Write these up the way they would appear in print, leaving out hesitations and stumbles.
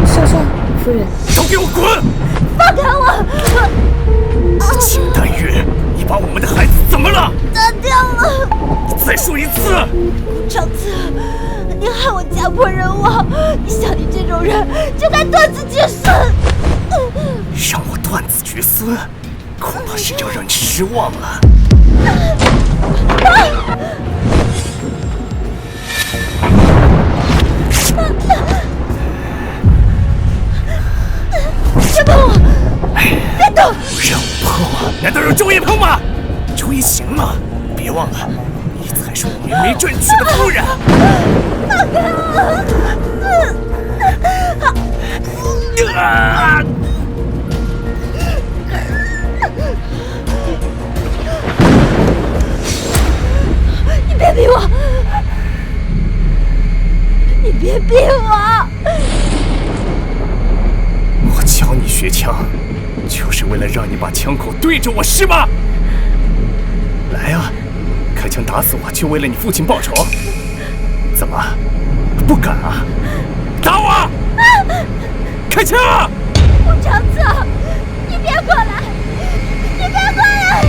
少帅，夫人，都给我滚！放开我！秦丹月，你把我们的孩子怎么了？打掉了！再说一次！长子，你害我家破人亡，像你这种人就该断子绝孙。让我断子绝孙，恐怕是要让你失望了。别碰我！别动！让我碰啊？难道让周爷碰吗？周爷行吗？别忘了，你才是我明媒正娶的夫人。放开我！你别逼我！你别逼我！我教你学枪，就是为了让你把枪口对着我，是吗？来啊，开枪打死我，就为了你父亲报仇？怎么，不敢啊？打我！开枪啊！长子，你别过来！你别过来！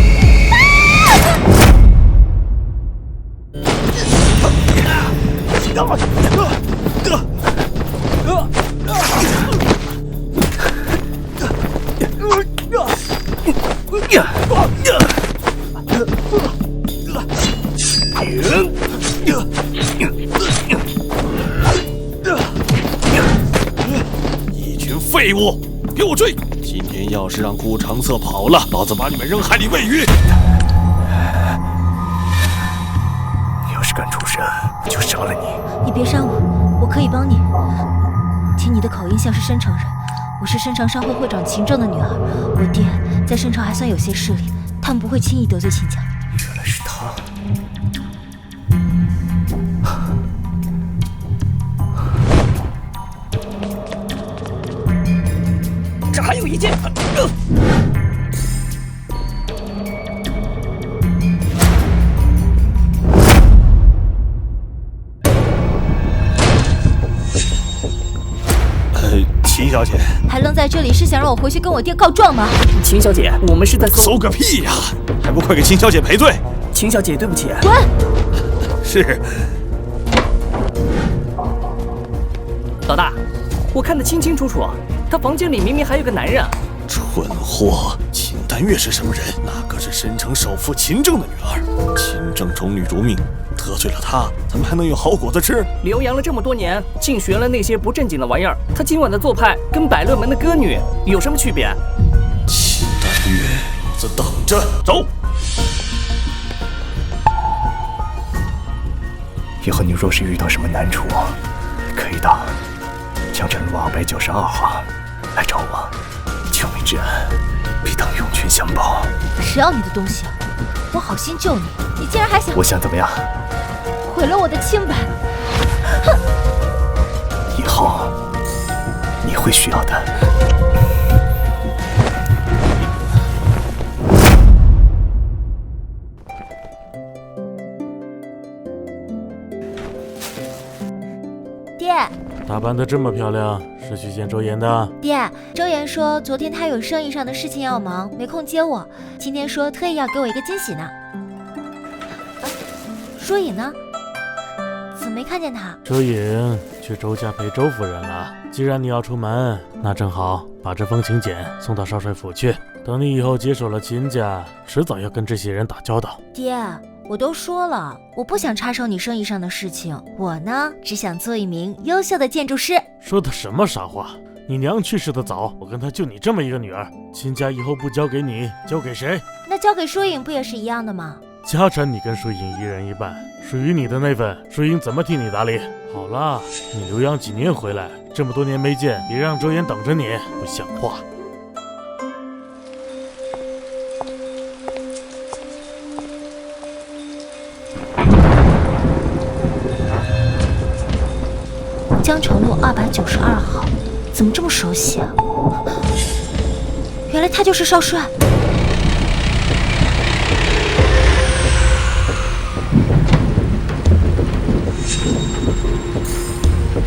一群废物，给我追！今天要是让顾长策跑了，老子把你们扔海里喂鱼！你要是敢出声，我就杀了你！你别杀我，我可以帮你。听你的口音像是申城人，我是申城商会会长秦正的女儿，我爹在申城还算有些势力，他们不会轻易得罪秦家。原来是他。这还有一件。秦小姐，还愣在这里是想让我回去跟我爹告状吗？秦小姐，我们是在搜个屁呀！还不快给秦小姐赔罪！秦小姐，对不起。滚！是。老大，我看得清清楚楚，他房间里明明还有个男人。蠢货！秦丹月是什么人？那可是申城首富秦正的女儿。秦正宠女如命，得罪了她，咱们还能有好果子吃？留洋了这么多年，净学了那些不正经的玩意儿。他今晚的做派跟百乐门的歌女有什么区别？秦丹月，老子等着！走。以后你若是遇到什么难处，可以到江城路292号来找我。救命之恩，必当涌泉相报。谁要你的东西？我好心救你，你竟然还想……我想怎么样？毁了我的清白！哼！以后你会需要的。爹，打扮得这么漂亮，是去见周岩的？爹，周岩说昨天他有生意上的事情要忙，没空接我。今天说特意要给我一个惊喜呢。舒颖呢？怎么没看见他？周颖去周家陪周夫人了。既然你要出门，那正好把这封请柬送到少帅府去。等你以后接手了秦家，迟早要跟这些人打交道。爹，我都说了，我不想插手你生意上的事情。我呢，只想做一名优秀的建筑师。说的什么傻话？你娘去世的早，我跟她就你这么一个女儿，秦家以后不交给你，交给谁？那交给舒颖不也是一样的吗？家产你跟舒颖一人一半，属于你的那份，舒颖怎么替你打理？好了，你留洋几年回来，这么多年没见，别让周岩等着你，不像话。江城路292号，怎么这么熟悉啊？原来他就是少帅。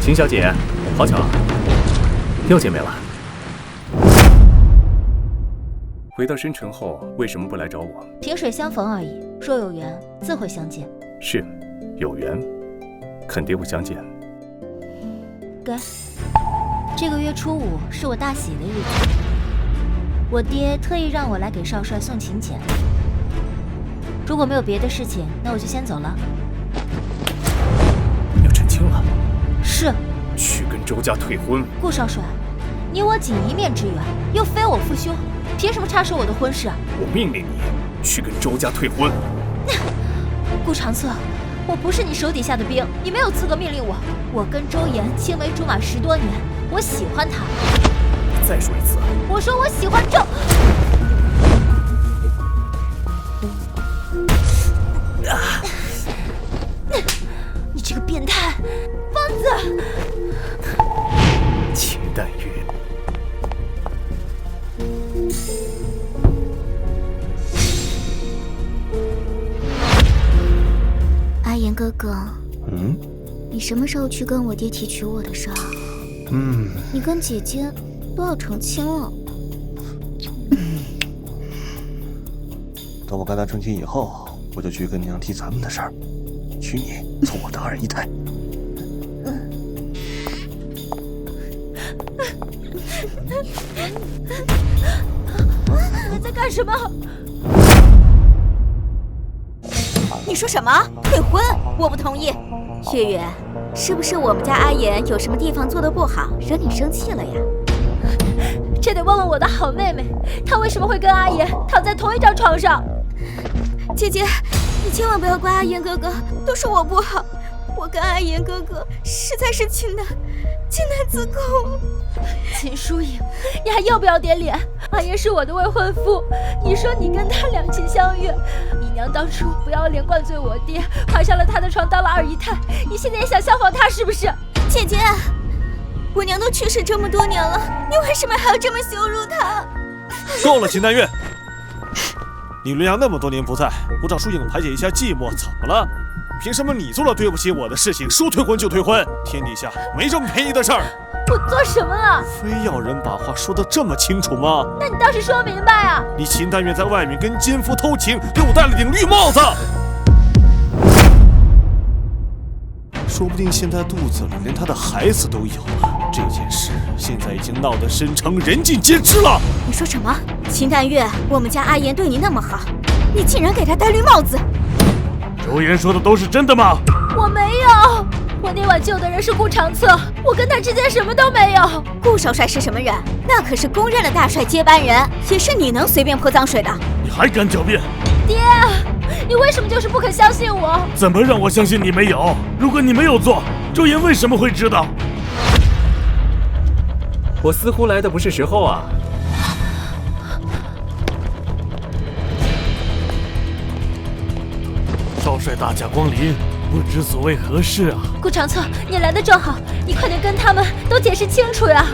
邢小姐，好巧，又见面了。回到深城后，为什么不来找我？萍水相逢而已，若有缘，自会相见。是，有缘，肯定会相见。该，这个月初5是我大喜的日子，我爹特意让我来给少帅送请柬。如果没有别的事情，那我就先走了。要成亲了？是。去跟周家退婚。顾少帅，你我仅一面之缘，又非我父兄，凭什么插手我的婚事？我命令你去跟周家退婚。顾长策，我不是你手底下的兵，你没有资格命令我。我跟周岩青梅竹马10多年，我喜欢他。你再说一次。我说我喜欢周。你这个变态，疯子！秦淡月。阿言哥哥，你什么时候去跟我爹提娶我的事儿？你跟姐姐都要成亲了。等我跟他成亲以后，我就去跟娘提咱们的事儿，娶你做我的2姨太。你在干什么？你说什么？退婚？我不同意。月月，是不是我们家阿言有什么地方做得不好，惹你生气了呀？这得问问我的好妹妹，她为什么会跟阿言躺在同一张床上？姐姐，你千万不要怪阿言哥哥，都是我不好。我跟阿言哥哥实在是情难自控。秦疏影，你还要不要点脸？阿言是我的未婚夫，你说你跟他两情相悦，你娘当初不要脸灌醉我爹，爬上了他的床当了2姨太，你现在也想效仿他是不是？姐姐，我娘都去世这么多年了，你为什么还要这么羞辱她？够了，秦淡月，你伦阳那么多年不在，我找疏影排解一下寂寞，怎么了？凭什么你做了对不起我的事情，说退婚就退婚？天底下没这么便宜的事儿。我做什么了？非要人把话说得这么清楚吗？那你倒是说明白啊！你秦淡月在外面跟奸夫偷情，给我戴了顶绿帽子，说不定现在肚子里连他的孩子都有了。这件事现在已经闹得深城人尽皆知了。你说什么？秦淡月，我们家阿言对你那么好，你竟然给他戴绿帽子？周岩说的都是真的吗？我没有，我那晚救的人是顾长策，我跟他之间什么都没有。顾少帅是什么人？那可是公认的大帅接班人，也是你能随便泼脏水的。你还敢狡辩？爹，你为什么就是不肯相信我？怎么让我相信你没有？如果你没有做，周岩为什么会知道？我似乎来的不是时候啊。少帅大驾光临，不知所谓何事啊？顾长策，你来的正好，你快点跟他们都解释清楚呀！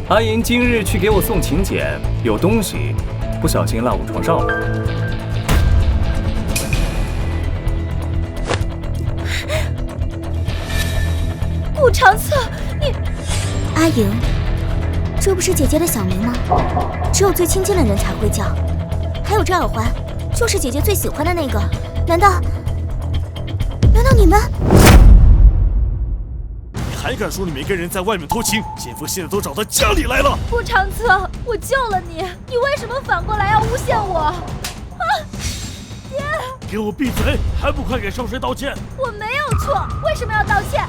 阿言今日去给我送请柬，有东西不小心落我床上了。顾长策，你……阿莹，这不是姐姐的小名吗？只有最亲近的人才会叫。还有这耳环，就是姐姐最喜欢的那个。难道你们？你还敢说你没跟人在外面偷情？奸夫现在都找到家里来了。顾长策，我救了你，你为什么反过来要诬陷我？啊！爹，给我闭嘴！还不快给少帅道歉！我没有错，为什么要道歉？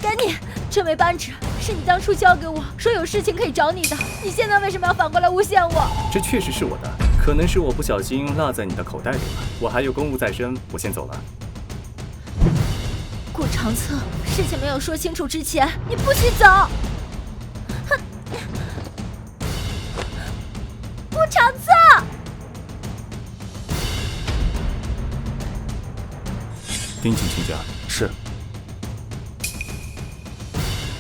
给你，这枚扳指是你当初交给我说有事情可以找你的，你现在为什么要反过来诬陷我？这确实是我的，可能是我不小心落在你的口袋里了。我还有公务在身，我先走了。顾长策，事情没有说清楚之前，你不许走！哼！顾长策，丁请亲家。是。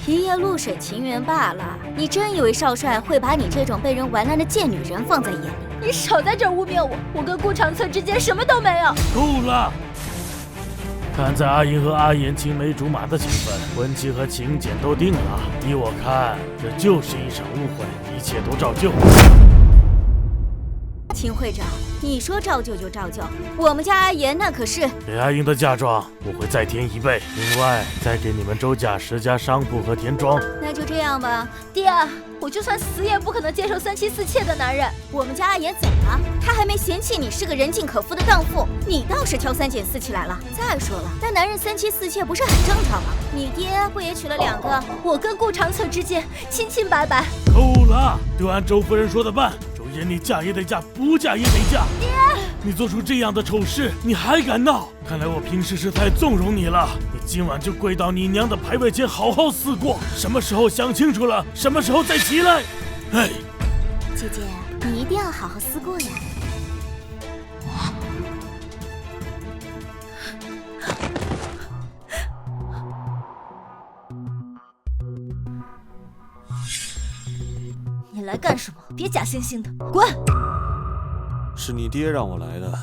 一夜露水情缘罢了，你真以为少帅会把你这种被人玩烂的贱女人放在眼里？你少在这儿污蔑我，我跟顾长策之间什么都没有。够了！看在阿银和阿言青梅竹马的情分，婚期和请柬都定了。依我看，这就是一场误会，一切都照旧。秦会长，你说照旧就照旧，我们家阿言那可是给阿英的嫁妆我会再添1倍，另外再给你们周家10家商铺和田庄。那就这样吧。爹，我就算死也不可能接受3妻4妾的男人。我们家阿言怎么了？他还没嫌弃你是个人尽可夫的荡妇，你倒是挑3拣4起来了。再说了，那男人3妻4妾不是很正常吗？你爹不也娶了2个？我跟顾长策之间清清白白。够了，就按周夫人说的办。周爷，你嫁也得嫁，不嫁也得嫁。爹，你做出这样的丑事，你还敢闹？看来我平时是太纵容你了。你今晚就跪到你娘的牌位前，好好思过，什么时候想清楚了，什么时候再起来。哎，姐姐，你一定要好好思过呀。你来干什么？别假惺惺的，滚！是你爹让我来的。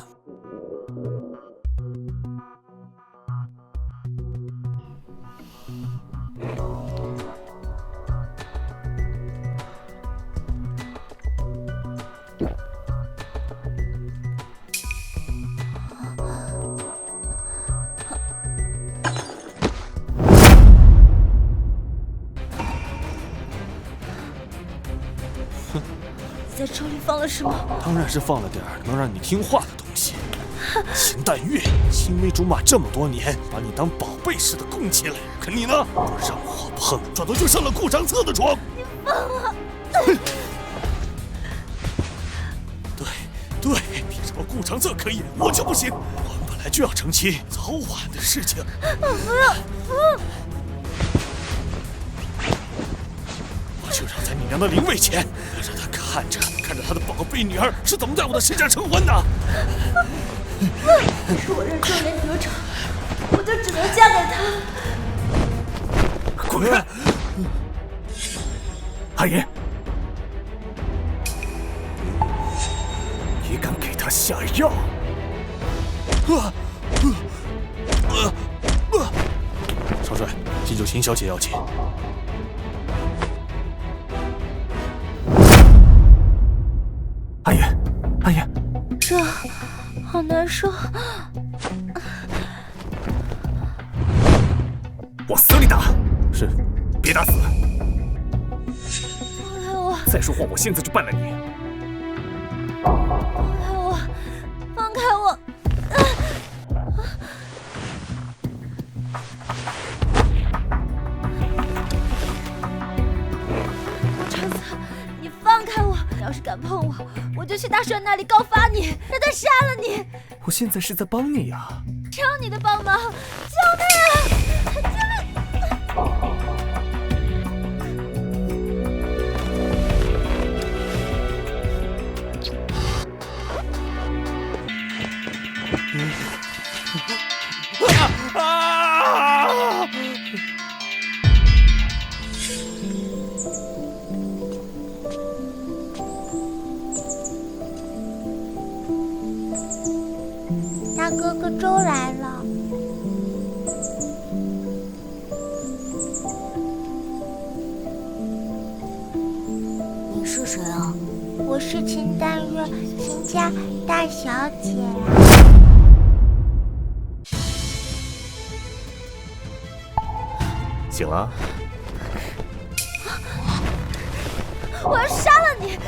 在这里放了什么？当然是放了点能让你听话的东西。秦淡月，青梅竹马这么多年，把你当宝贝似的供起来，可你呢，让我碰，转头就上了顾长策的床。你放了！对，凭什么顾长策可以，我就不行？我们本来就要成亲，早晚的事情。不要！我就让在你娘的灵位前，让她看着她的宝贝女儿是怎么在我的身上成婚的。要是我认仲年得逞，我就只能嫁给他。滚！阿言，你敢给他下药？少帅，急救秦小姐要紧。阿言，这好难受。往死里打！是，别打死！放开我！再说话，我现在就办了你！放开我！放开我！长策，你放开我！你要是敢碰我，我就去大帅那里告发你，让他杀了你！我现在是在帮你呀！谁要你的帮忙？救命啊！救命！大哥哥周来了。你是谁啊？我是秦淡月，秦家大小姐呀。醒了？我要杀了你！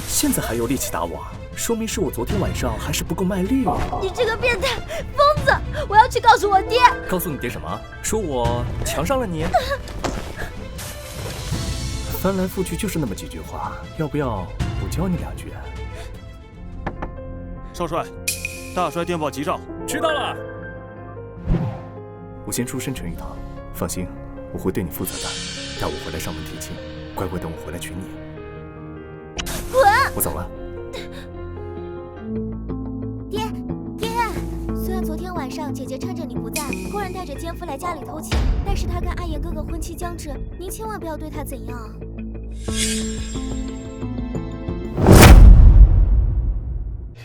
现在还有力气打我，说明是我昨天晚上还是不够卖力。你这个变态疯子！我要去告诉我爹。告诉你爹什么？说我强上了你？翻来覆去就是那么几句话，要不要我教你2句？少帅，大帅电报急召，知道了。我先出申城一趟，放心，我会对你负责的。待我回来上门提亲，乖乖等我回来娶你。滚！我走了。爹，虽然昨天晚上姐姐趁着你不在，忽然带着奸夫来家里偷情，但是她跟阿言哥哥婚期将至，您千万不要对她怎样。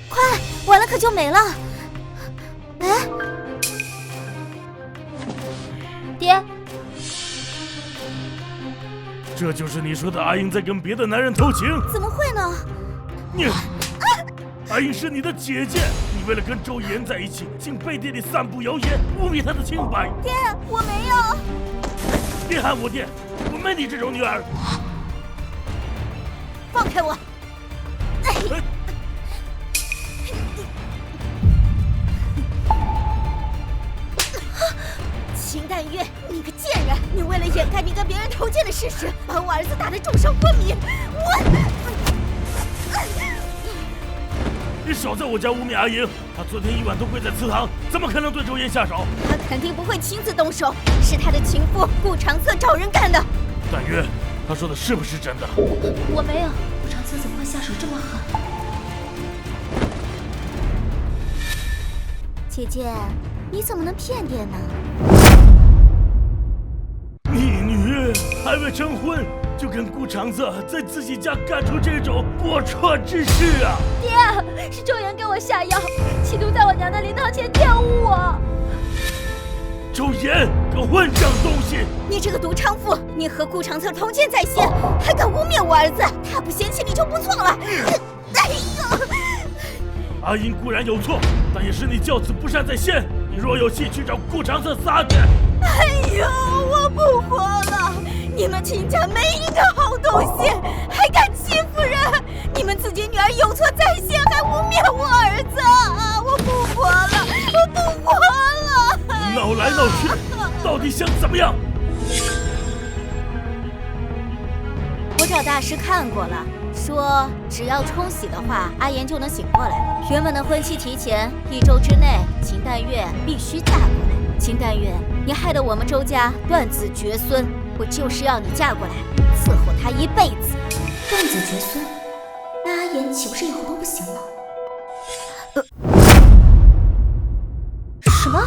快！可就没了。哎，爹，这就是你说的阿英在跟别的男人偷情？怎么会呢？你，阿英是你的姐姐，你为了跟周岩在一起，竟背地里散布谣言，污蔑她的清白。爹，我没有。别喊我爹，我没你这种女儿。放开我！秦淡月，你个贱人！你为了掩盖你跟别人偷奸的事实，把我儿子打得重伤昏迷。你少在我家污蔑阿英，她昨天一晚都跪在祠堂，怎么可能对周岩下手？他肯定不会亲自动手，是他的情妇顾长策找人干的。淡月，他说的是不是真的？我没有，顾长策怎么会下手这么狠？姐姐，你怎么能骗爹呢？逆女还未成婚，就跟顾长策在自己家干出这种龌龊之事啊！爹，是周岩给我下药，企图在我娘的灵堂前玷污我。周岩，个混账东西！你这个毒娼妇，你和顾长策通奸在先，还敢污蔑我儿子？他不嫌弃你就不错了。哎呦！阿英固然有错，但也是你教子不善在先。你若有气，去找顾长策撒去。哎呦，我不活了！你们秦家没一个好东西，还敢欺负人！你们自己女儿有错在先，还污蔑我儿子！我不活了，我不活了！闹来闹去，到底想怎么样？我找大师看过了，说只要冲洗的话，阿言就能醒过来。原本的婚期提前1周之内，秦淡月必须嫁过来。秦淡月，你害得我们周家断子绝孙，我就是要你嫁过来，伺候他一辈子。断子绝孙，那阿言岂不是以后都不行了？什么？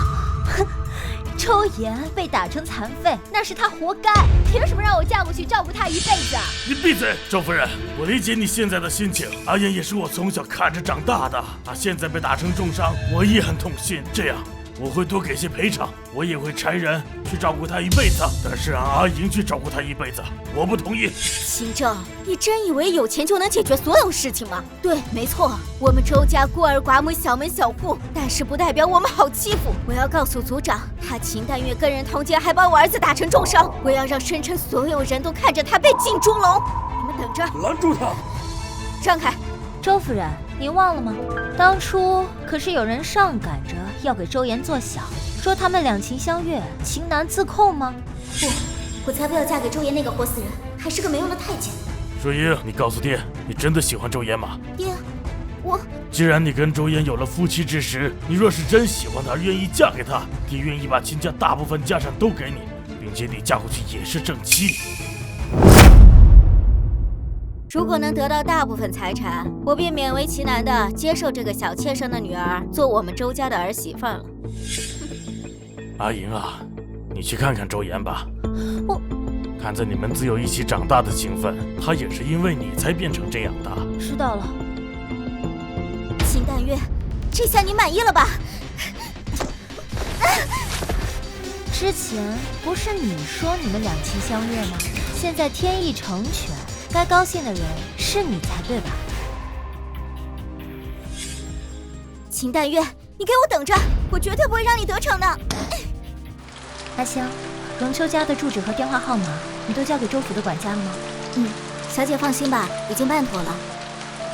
周岩被打成残废，那是他活该，凭什么让我嫁过去照顾他一辈子啊？你闭嘴，周夫人，我理解你现在的心情。阿言也是我从小看着长大的，他现在被打成重伤，我也很痛心。这样，我会多给些赔偿，我也会差人去照顾他一辈子。但是让阿莹去照顾他一辈子，我不同意。秦正，你真以为有钱就能解决所有事情吗？对，没错，我们周家孤儿寡母，小门小户，但是不代表我们好欺负。我要告诉族长，他秦淡月跟人通奸，还把我儿子打成重伤。我要让申城所有人都看着他被进猪笼。你们等着，拦住他！让开！周夫人，您忘了吗？当初可是有人上赶着要给周岩做小，说他们两情相悦，情难自控吗？不，我才不要嫁给周岩那个活死人，还是个没用的太监。水英，你告诉爹，你真的喜欢周岩吗？爹，我……既然你跟周岩有了夫妻之实，你若是真喜欢他，愿意嫁给他，爹愿意把秦家大部分家产都给你，并且你嫁过去也是正妻。如果能得到大部分财产，我便勉为其难地接受这个小妾生的女儿做我们周家的儿媳妇了。阿莹啊，你去看看周岩吧。我看在你们自幼一起长大的情分，他也是因为你才变成这样的。知道了。秦淡月，这下你满意了吧？之前不是你说你们两情相悦吗？现在天意成全，该高兴的人是你才对吧？秦淡月，你给我等着，我绝对不会让你得逞的。阿香，荣秋家的住址和电话号码你都交给周府的管家了吗？小姐放心吧，已经办妥了。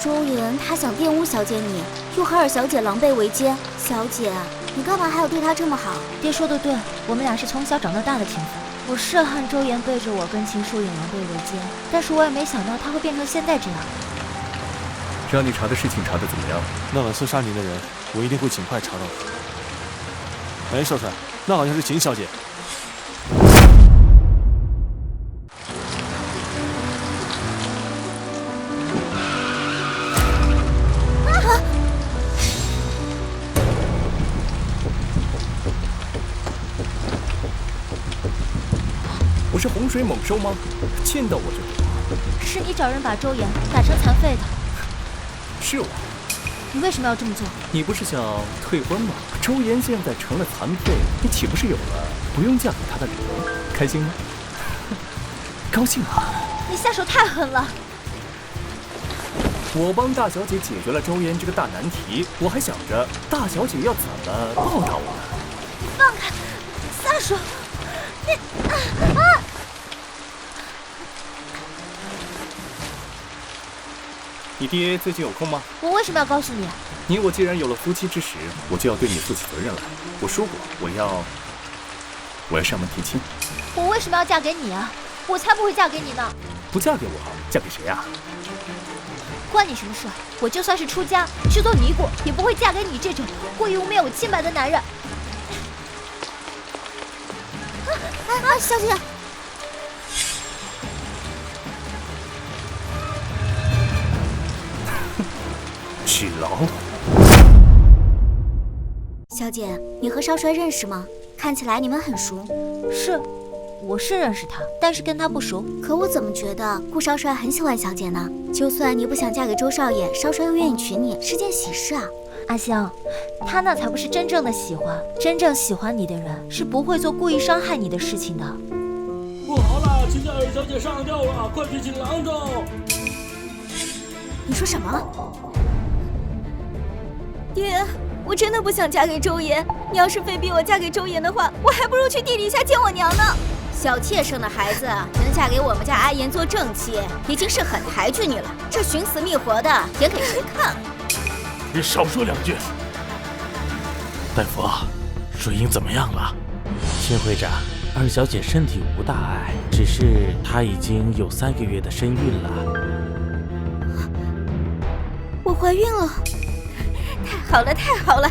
周岩他想玷污小姐你，又和二小姐狼狈为奸。小姐，你干嘛还要对他这么好？爹说的对，我们俩是从小长到大的情分。我是恨周岩背着我跟秦疏影狼狈为奸，但是我也没想到他会变成现在这样。让你查的事情查得怎么样？那晚刺杀你的人，我一定会尽快查到的。哎，少帅，那好像是秦小姐。我是洪水猛兽吗？见到我就躲。是你找人把周岩打成残废的。是我。你为什么要这么做？你不是想退婚吗？周岩现在成了残废，你岂不是有了不用嫁给他的理由？开心吗？高兴啊！你下手太狠了。我帮大小姐解决了周岩这个大难题，我还想着大小姐要怎么报答我呢。放开，撒手！你你爹最近有空吗？我为什么要告诉你？你我既然有了夫妻之实，我就要对你负起责任来。我说过，我要上门提亲。我为什么要嫁给你啊？我才不会嫁给你呢！不嫁给我，嫁给谁啊？关你什么事？我就算是出家去做尼姑，也不会嫁给你这种故意污蔑我清白的男人。小姐，纸牢。小姐，你和少帅认识吗？看起来你们很熟。是，我是认识他，但是跟他不熟。可我怎么觉得顾少帅很喜欢小姐呢？就算你不想嫁给周少爷，少帅又愿意娶你，是件喜事啊。阿香，他那才不是真正的喜欢，真正喜欢你的人是不会做故意伤害你的事情的。不好了，秦家二小姐上吊了，快去请郎中！你说什么？爹，我真的不想嫁给周岩。你要是非逼我嫁给周岩的话，我还不如去地底下见我娘呢。小妾生的孩子能嫁给我们家阿言做正妻，已经是很抬举你了。这寻死觅活的，演给谁看？你少说两句。大夫，水英怎么样了？秦会长，二小姐身体无大碍，只是她已经有3个月的身孕了。我怀孕了，太好了，太好了！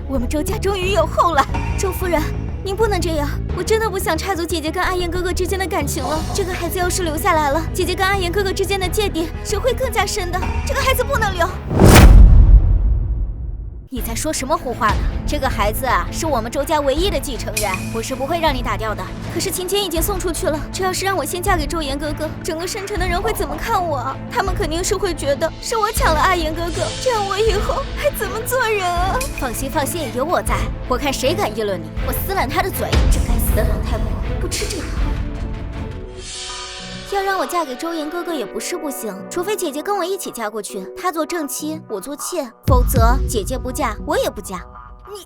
我们周家终于有后了。周夫人，您不能这样，我真的不想插足姐姐跟阿言哥哥之间的感情了。这个孩子要是留下来了，姐姐跟阿言哥哥之间的芥蒂只会更加深的。这个孩子不能留。你在说什么胡话呢？这个孩子啊，是我们周家唯一的继承人，我是不会让你打掉的。可是秦谦已经送出去了，这要是让我先嫁给周岩哥哥，整个省城的人会怎么看我？他们肯定是会觉得是我抢了阿言哥哥，这样我以后还怎么做人啊？放心放心，有我在，我看谁敢议论你，我撕烂他的嘴！这该死的老太婆，不吃这套。要让我嫁给周岩哥哥也不是不行，除非姐姐跟我一起嫁过去，她做正妻，我做妾，否则姐姐不嫁，我也不嫁。你，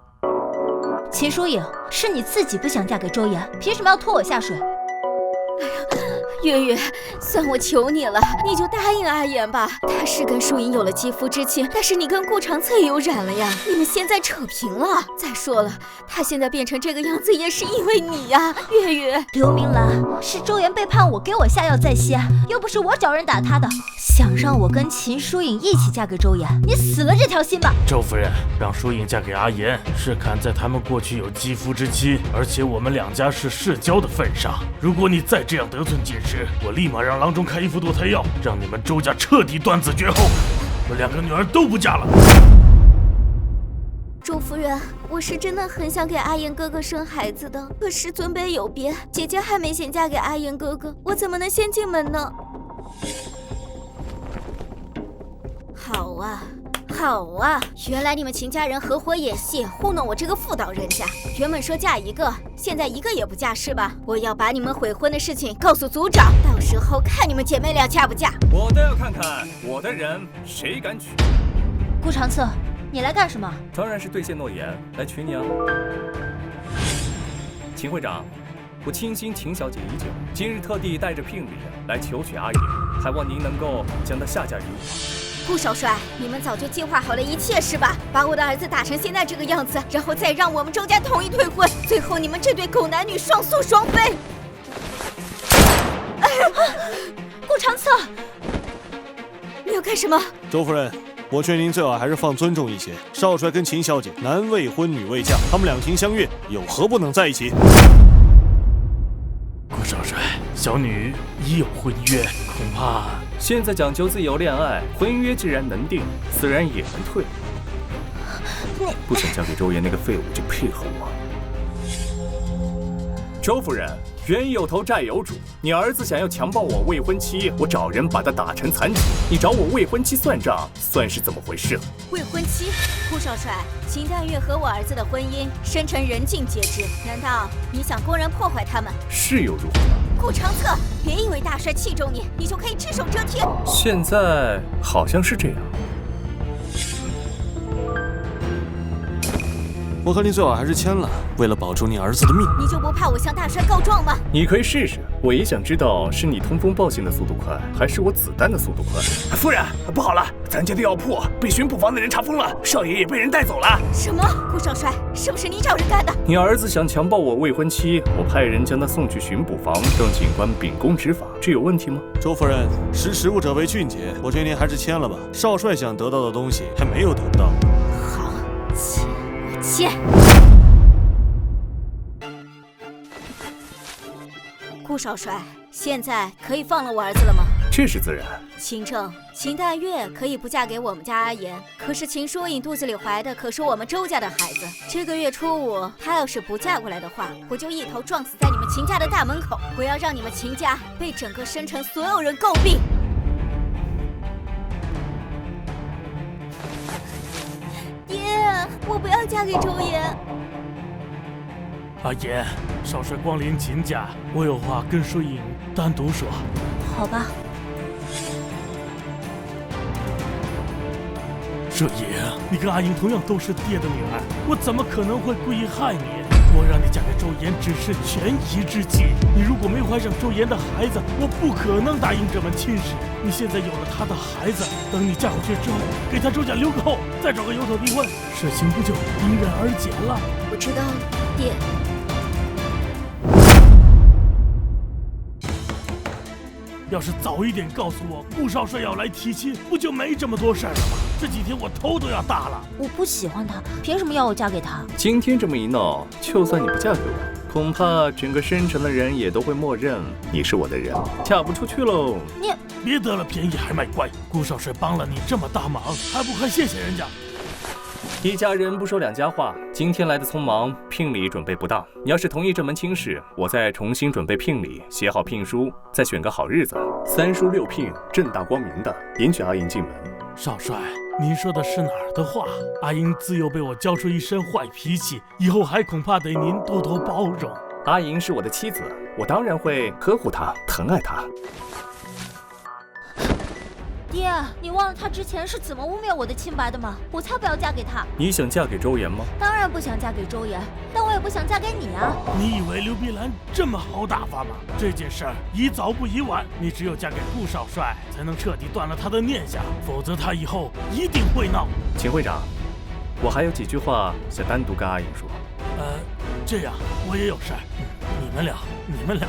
秦疏影，是你自己不想嫁给周岩，凭什么要拖我下水？月月，算我求你了，你就答应阿言吧。他是跟淑影有了肌肤之亲，但是你跟顾长策也有染了呀，你们现在扯平了。再说了，他现在变成这个样子也是因为你呀，月月。刘明兰，是周岩背叛我，给我下药在先，又不是我找人打他的。想让我跟秦疏影一起嫁给周岩，你死了这条心吧。周夫人，让疏影嫁给阿言，是看在他们过去有肌肤之亲，而且我们两家是世交的份上。如果你再这样得寸进尺，我立马让郎中开一副堕胎药，让你们周家彻底断子绝后，我2个女儿都不嫁了。周夫人，我是真的很想给阿言哥哥生孩子的，可是尊卑有别，姐姐还没先嫁给阿言哥哥，我怎么能先进门呢？好啊，好啊！原来你们秦家人合伙演戏，糊弄我这个妇道人家。原本说嫁一个，现在一个也不嫁是吧？我要把你们悔婚的事情告诉族长，到时候看你们姐妹俩嫁不嫁。我倒要看看我的人谁敢娶。顾长策，你来干什么？当然是兑现诺言，来娶你啊！秦会长，我倾心秦小姐已久，今日特地带着聘礼来求娶阿言，还望您能够将她下嫁于我。顾少帅，你们早就计划好了一切是吧？把我的儿子打成现在这个样子，然后再让我们周家同意退婚，最后你们这对狗男女双宿双飞。顾长策，你要干什么？周夫人，我劝您最好还是放尊重一些。少帅跟秦小姐男未婚女未嫁，他们两情相悦，有何不能在一起？顾少帅，小女已有婚约，恐怕现在讲究自由恋爱，婚约既然能定，自然也能退。不想嫁给周岩那个废物就配合我。周夫人，冤有头债有主，你儿子想要强暴我未婚妻，我找人把他打成残疾，你找我未婚妻算账，算是怎么回事？未婚妻，顾少帅，秦淡月和我儿子的婚姻，生辰人尽皆知，难道你想公然破坏他们？是又如何？顾长策，别以为大帅器重你，你就可以只手遮天。现在好像是这样。我和你最好还是签了，为了保住你儿子的命。你就不怕我向大帅告状吗？你可以试试，我也想知道是你通风报信的速度快，还是我子弹的速度快。夫人，不好了，咱家的药铺被巡捕房的人查封了，少爷也被人带走了。什么？顾少帅，是不是你找人干的？你儿子想强暴我未婚妻，我派人将他送去巡捕房，让警官秉公执法，这有问题吗？周夫人，识时务者为俊杰，我劝您还是签了吧。少帅想得到的东西还没有得到。好，签。顾少帅，现在可以放了我儿子了吗？这是自然。秦正，秦淡月可以不嫁给我们家阿言，可是秦疏影肚子里怀的可是我们周家的孩子。这个月初5，她要是不嫁过来的话，我就一头撞死在你们秦家的大门口。我要让你们秦家被整个申城所有人诟病。爹，我不要嫁给周岩。阿言，少帅光临秦家，我有话跟疏影单独说。好吧。舍爷，你跟阿英同样都是爹的女儿，我怎么可能会故意害你？我让你嫁给周岩只是权宜之计，你如果没怀上周岩的孩子，我不可能答应这门亲事。你现在有了他的孩子，等你嫁过去之后，给他周家留个后，再找个由头逼婚，事情不就迎刃而解了？我知道了，爹。要是早一点告诉我顾少帅要来提亲，不就没这么多事儿了吗？这几天我头都要大了。我不喜欢他，凭什么要我嫁给他？今天这么一闹，就算你不嫁给我，恐怕整个申城的人也都会默认你是我的人，嫁不出去喽。你别得了便宜还卖乖，顾少帅帮了你这么大忙，还不快谢谢人家？一家人不说两家话，今天来的匆忙，聘礼准备不当。你要是同意这门亲事，我再重新准备聘礼，写好聘书，再选个好日子，3书6聘，正大光明的迎娶阿英进门。少帅，您说的是哪儿的话？阿英自幼被我教出一身坏脾气，以后还恐怕得您多多包容。阿英是我的妻子，我当然会呵护她，疼爱她。爹，你忘了他之前是怎么污蔑我的清白的吗？我才不要嫁给他！你想嫁给周岩吗？当然不想嫁给周岩，但我也不想嫁给你啊！你以为刘碧兰这么好打发吗？这件事儿宜早不宜晚，你只有嫁给顾少帅，才能彻底断了他的念想，否则他以后一定会闹。秦会长，我还有几句话想单独跟阿英说。这样我也有事儿，你们俩。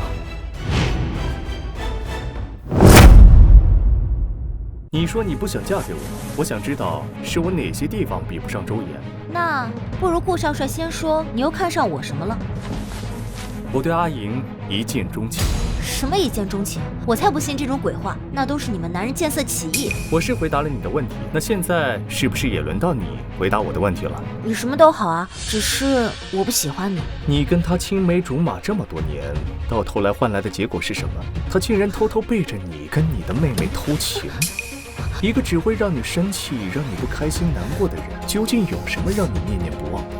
你说你不想嫁给我，我想知道是我哪些地方比不上周岩。那不如顾少帅先说，你又看上我什么了？我对阿莹一见钟情。什么一见钟情？我才不信这种鬼话，那都是你们男人见色起意。我是回答了你的问题，那现在是不是也轮到你回答我的问题了？你什么都好啊，只是我不喜欢你。你跟他青梅竹马这么多年，到头来换来的结果是什么？他竟然偷偷背着你跟你的妹妹偷情。一个只会让你生气、让你不开心、难过的人，究竟有什么让你念念不忘的？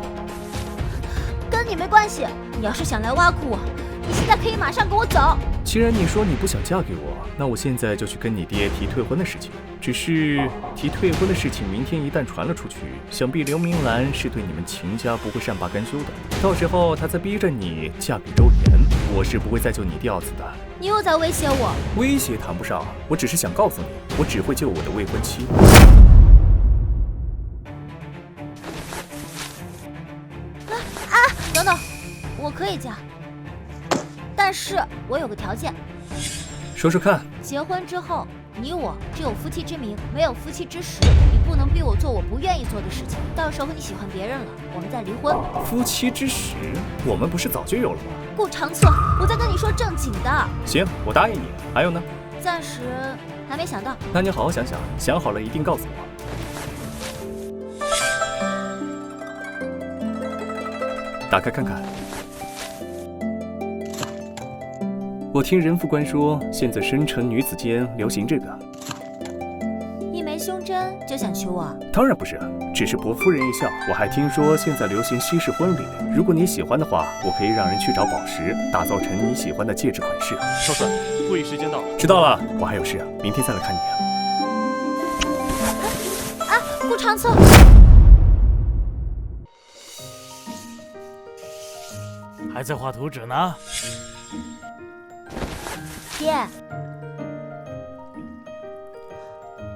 跟你没关系。你要是想来挖苦我，你现在可以马上跟我走。既然你说你不想嫁给我，那我现在就去跟你爹提退婚的事情。只是提退婚的事情，明天一旦传了出去，想必刘明兰是对你们秦家不会善罢甘休的。到时候她再逼着你嫁给周岩，我是不会再救你第二次的。你又在威胁我。威胁谈不上，我只是想告诉你，我只会救我的未婚妻。等等，我可以嫁，但是我有个条件。说说看。结婚之后，你我只有夫妻之名，没有夫妻之实。你不能逼我做我不愿意做的事情。到时候你喜欢别人了，我们再离婚。夫妻之实，我们不是早就有了吗？顾长策，我在跟你说正经的。行，我答应你。还有呢？暂时还没想到。那你好好想想，想好了一定告诉我。打开看看。我听任副官说，现在深城女子间流行这个。一枚胸针就想娶我？当然不是，只是博夫人一笑。我还听说现在流行西式婚礼，如果你喜欢的话，我可以让人去找宝石，打造成你喜欢的戒指款式。少帅，会议时间到了。知道了，我还有事，明天再来看你。顾长策，还在画图纸呢？爹，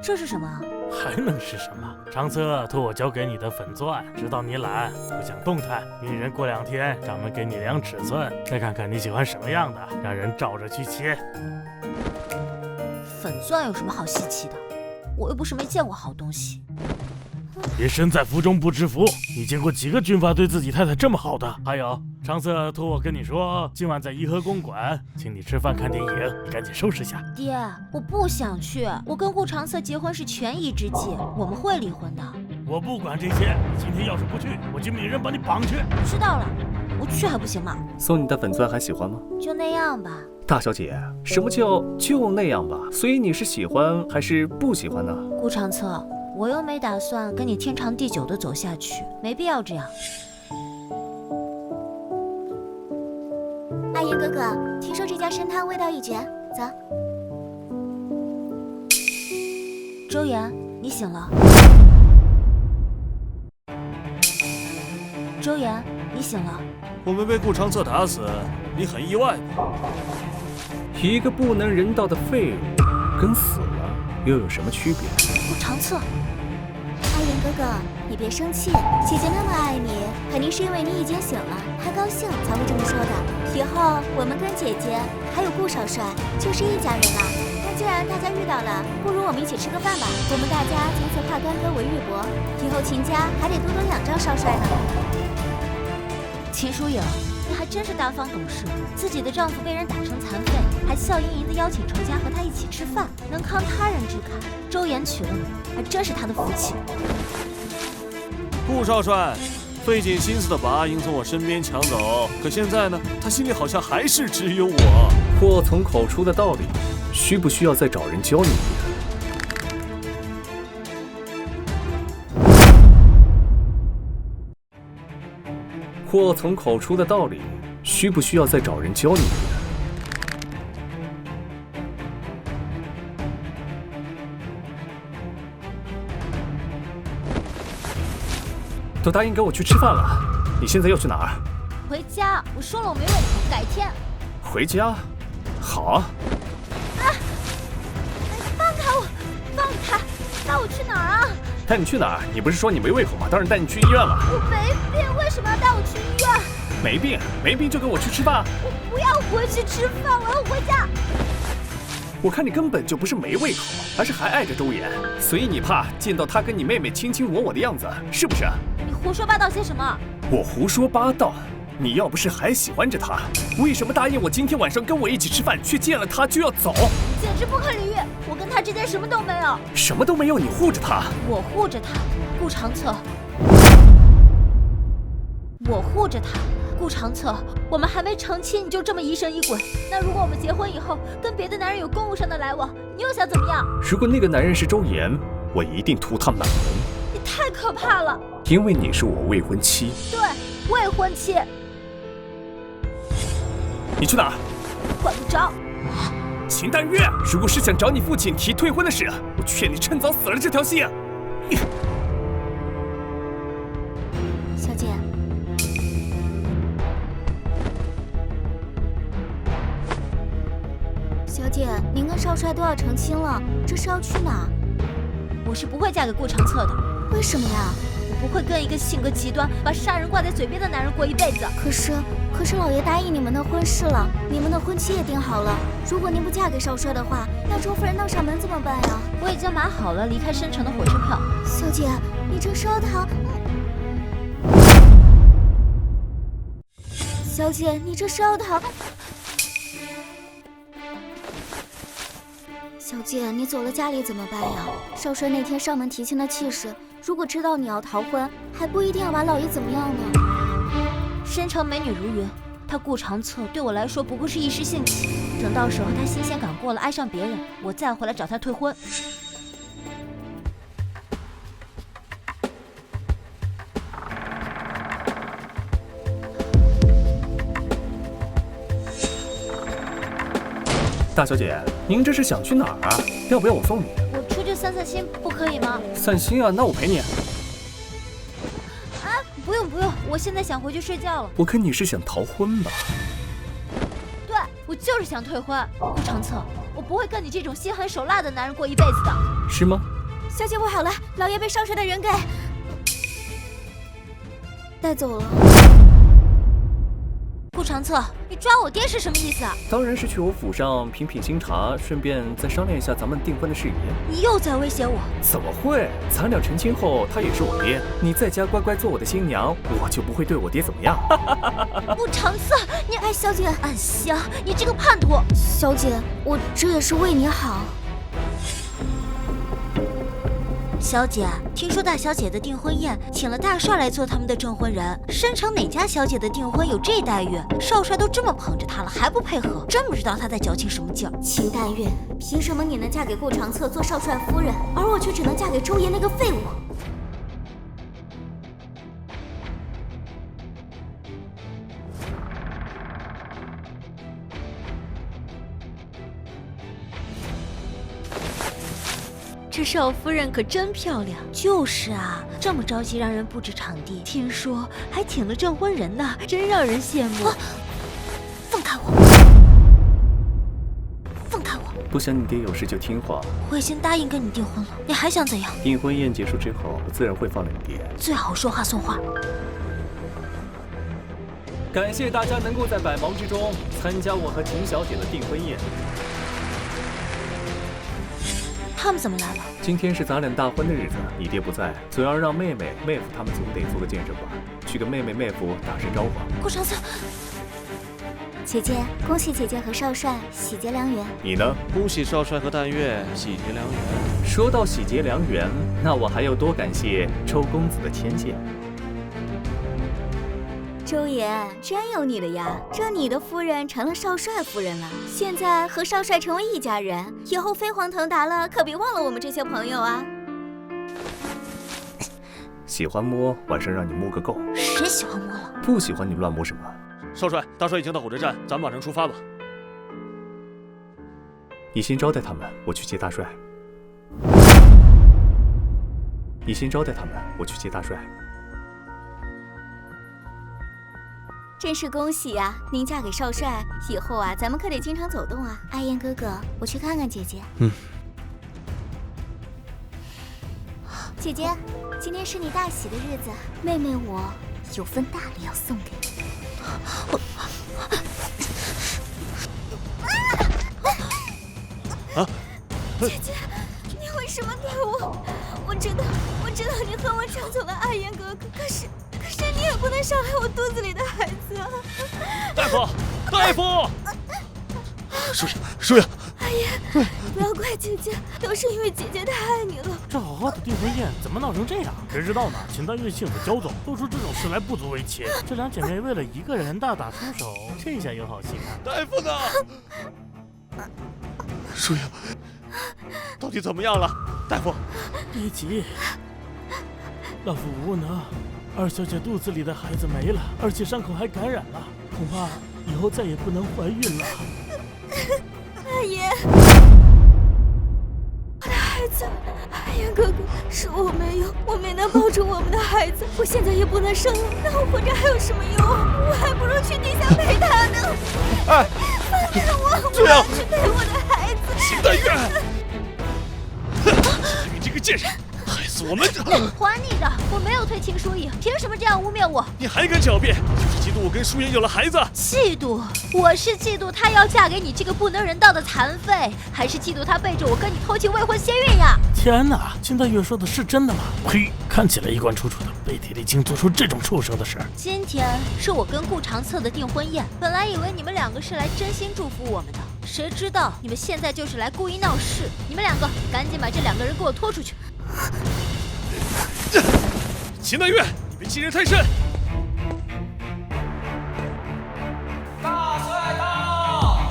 这是什么？还能是什么？长策托我交给你的粉钻，知道你懒，不想动弹，命人过2天掌门给你量尺寸，再看看你喜欢什么样的，让人照着去切。粉钻有什么好稀奇的？我又不是没见过好东西。别身在福中不知福，你见过几个军阀对自己太太这么好的？还有，长策托我跟你说，今晚在颐和公馆请你吃饭看电影，你赶紧收拾下。爹，我不想去，我跟顾长策结婚是权宜之计，我们会离婚的。我不管这些，你今天要是不去，我就命人把你绑去。知道了，我去还不行吗？送你的粉钻还喜欢吗？就那样吧。大小姐，什么叫就那样吧？所以你是喜欢还是不喜欢呢？顾长策，我又没打算跟你天长地久的走下去，没必要这样。阿言哥哥，听说这家参汤味道一绝，走。周岩，你醒了。周岩，你醒了。我们被顾长策打死，你很意外吧？一个不能人道的废物，跟死了又有什么区别？顾长策，阿言哥哥，你别生气，姐姐那么爱你，肯定是因为你已经醒了，还高兴才会这么说的。以后我们跟姐姐还有顾少帅就是一家人了。那既然大家遇到了，不如我们一起吃个饭吧。我们大家仅此化干戈为玉帛，以后秦家还得多多仰仗少帅呢。秦疏影，你还真是大方懂事，自己的丈夫被人打成残废，还笑盈盈的邀请仇家和他一起吃饭，能慷他人之慨。周岩娶了你，还真是他的福气。顾少帅费尽心思的把阿英从我身边抢走，可现在呢，他心里好像还是只有我。祸从口出的道理，需不需要再找人教你一遍？祸从口出的道理，需不需要再找人教你一遍？都答应跟我去吃饭了，你现在要去哪儿？回家。我说了我没胃口，改天。回家？好啊。放开我！放开！带我去哪儿啊？带你去哪儿？你不是说你没胃口吗？当然带你去医院了。我没病，为什么要带我去医院？没病，没病就跟我去吃饭。我不要回去吃饭，我要回家。我看你根本就不是没胃口，而是还爱着周岩，所以你怕见到他跟你妹妹卿卿我我的样子，是不是？你胡说八道些什么？我胡说八道？你要不是还喜欢着他，为什么答应我今天晚上跟我一起吃饭，却见了他就要走？简直不可理喻！我跟他之间什么都没有。什么都没有，你护着他。我护着他，顾长策。我护着他，顾长策。我们还没成亲，你就这么疑神疑鬼？那如果我们结婚以后跟别的男人有公务上的来往，你又想怎么样？如果那个男人是周岩，我一定图他满门。你太可怕了！因为你是我未婚妻。对，未婚妻。你去哪儿？管不着。秦淡月，如果是想找你父亲提退婚的事，我劝你趁早死了这条心。小姐，小姐，您跟少帅都要成亲了，这是要去哪？我是不会嫁给顾长策的。为什么呀？我不会跟一个性格极端、把杀人挂在嘴边的男人过一辈子。可是老爷答应你们的婚事了，你们的婚期也定好了。如果您不嫁给少帅的话，那周夫人闹上门怎么办呀？我已经买好了离开申城的火车票。小姐，你这烧糖……小姐，你这烧糖……小姐，你走了家里怎么办呀？少帅那天上门提亲的气势，如果知道你要逃婚，还不一定要把老爷怎么样呢。申城美女如云，他顾长策对我来说不过是一时兴起。等到时候他新鲜感过了，爱上别人，我再回来找他退婚。大小姐，您这是想去哪儿啊？要不要我送你？我出去散散心，不可以吗？散心啊，那我陪你。啊，不用，我现在想回去睡觉了。我看你是想逃婚吧？对，我就是想退婚。顾长策，我不会跟你这种心狠手辣的男人过一辈子的。是吗？小姐不好了，老爷被少帅的人给带走了。顾长策，你抓我爹是什么意思啊？当然是去我府上品品清茶，顺便再商量一下咱们订婚的事宜。你又在威胁我？怎么会？咱俩成亲后，他也是我爹，你在家乖乖做我的新娘，我就不会对我爹怎么样。顾长策，你哎，小姐，暗香，你这个叛徒！小姐，我这也是为你好。小姐，听说大小姐的订婚宴请了大帅来做他们的证婚人，申城哪家小姐的订婚有这待遇？少帅都这么捧着她了，还不配合，真不知道他在矫情什么劲儿。秦淡月，凭什么你能嫁给顾长策做少帅夫人，而我却只能嫁给周爷那个废物？这少夫人可真漂亮。就是啊，这么着急让人布置场地，听说还请了证婚人呢，真让人羡慕。放开我！放开我！不想你爹有事就听话。我已经答应跟你订婚了，你还想怎样？订婚宴结束之后，自然会放了你爹。最好说话算话。感谢大家能够在百忙之中参加我和秦小姐的订婚宴。他们怎么来了？今天是咱俩大婚的日子，你爹不在，总要让妹妹、妹夫他们总得做个见证吧，去跟妹妹、妹夫打声招呼。顾长策，姐姐，恭喜姐姐和少帅喜结良缘。你呢？恭喜少帅和淡月喜结良缘。说到喜结良缘，那我还要多感谢周公子的牵线。周爷，真有你的呀！这你的夫人成了少帅夫人了，现在和少帅成为一家人，以后飞黄腾达了，可别忘了我们这些朋友啊！喜欢摸，晚上让你摸个够。谁喜欢摸了？不喜欢你乱摸什么？少帅，大帅已经到火车站，咱们马上出发吧。你先招待他们，我去接大帅。你先招待他们，我去接大帅。真是恭喜呀！您嫁给少帅以后啊，咱们可得经常走动啊。阿言哥哥，我去看看姐姐。姐姐，今天是你大喜的日子，妹妹我有份大礼要送给你。姐姐，你为什么对我？我知道你和我抢走了阿言哥哥，可是你也不能伤害我肚子里的孩子啊！大夫，大夫！舒雅，阿言，不要怪姐姐，都是因为姐姐太爱你了。这好好的订婚宴怎么闹成这样？谁知道呢？秦淡月性子骄纵，做出这种事来不足为奇。这两姐妹为了一个人大打出手，这下有好戏看。大夫呢？舒雅，到底怎么样了？大夫，别急，老夫无能。二小姐肚子里的孩子没了，而且伤口还感染了，恐怕以后再也不能怀孕了。阿言，我的孩子，阿言哥哥，是我没能保住我们的孩子，我现在也不能生了，那我活着还有什么用？我还不如去地下陪他呢。哎，放开我，这样我要去陪我的孩子。秦淡月，你这个贱人！害死我们！还你的！我没有推秦疏影，凭什么这样污蔑我？你还敢狡辩？就是嫉妒我跟舒言有了孩子。嫉妒？我是嫉妒她要嫁给你这个不能人道的残废，还是嫉妒她背着我跟你偷情未婚先孕呀？天哪！秦淡月说的是真的吗？呸！看起来衣冠楚楚的，背地里竟做出这种畜生的事。今天是我跟顾长策的订婚宴，本来以为你们两个是来真心祝福我们的，谁知道你们现在就是来故意闹事。你们两个赶紧把这两个人给我拖出去！秦淡月，你别欺人太甚！大帅到！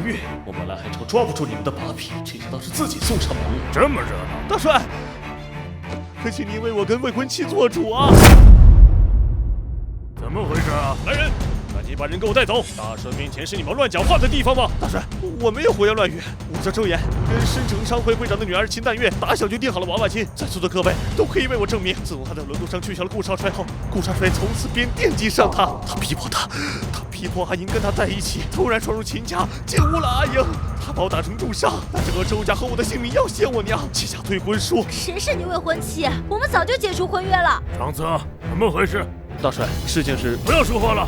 年月，我本来还愁抓不住你们的把柄，谁知道是自己送上门了。这么热闹，大帅，恳请您为我跟未婚妻做主啊！怎么回事啊？来人，赶紧把人给我带走！大帅面前是你们乱讲话的地方吗？大帅，我没有胡言乱语，我叫周岩，跟申城商会会长的女儿秦淡月打小就定好了娃娃亲，在座的各位都可以为我证明。自从他在轮渡上取消了顾少帅后，顾少帅从此便惦记上他，他逼迫阿英跟他在一起，突然闯入秦家，奸污了阿英，他把我打成重伤，拿整个周家和我的性命要挟我娘，写下退婚书。谁是你未婚妻？我们早就解除婚约了。长策，怎么回事？大帅，事情是……不要说话了，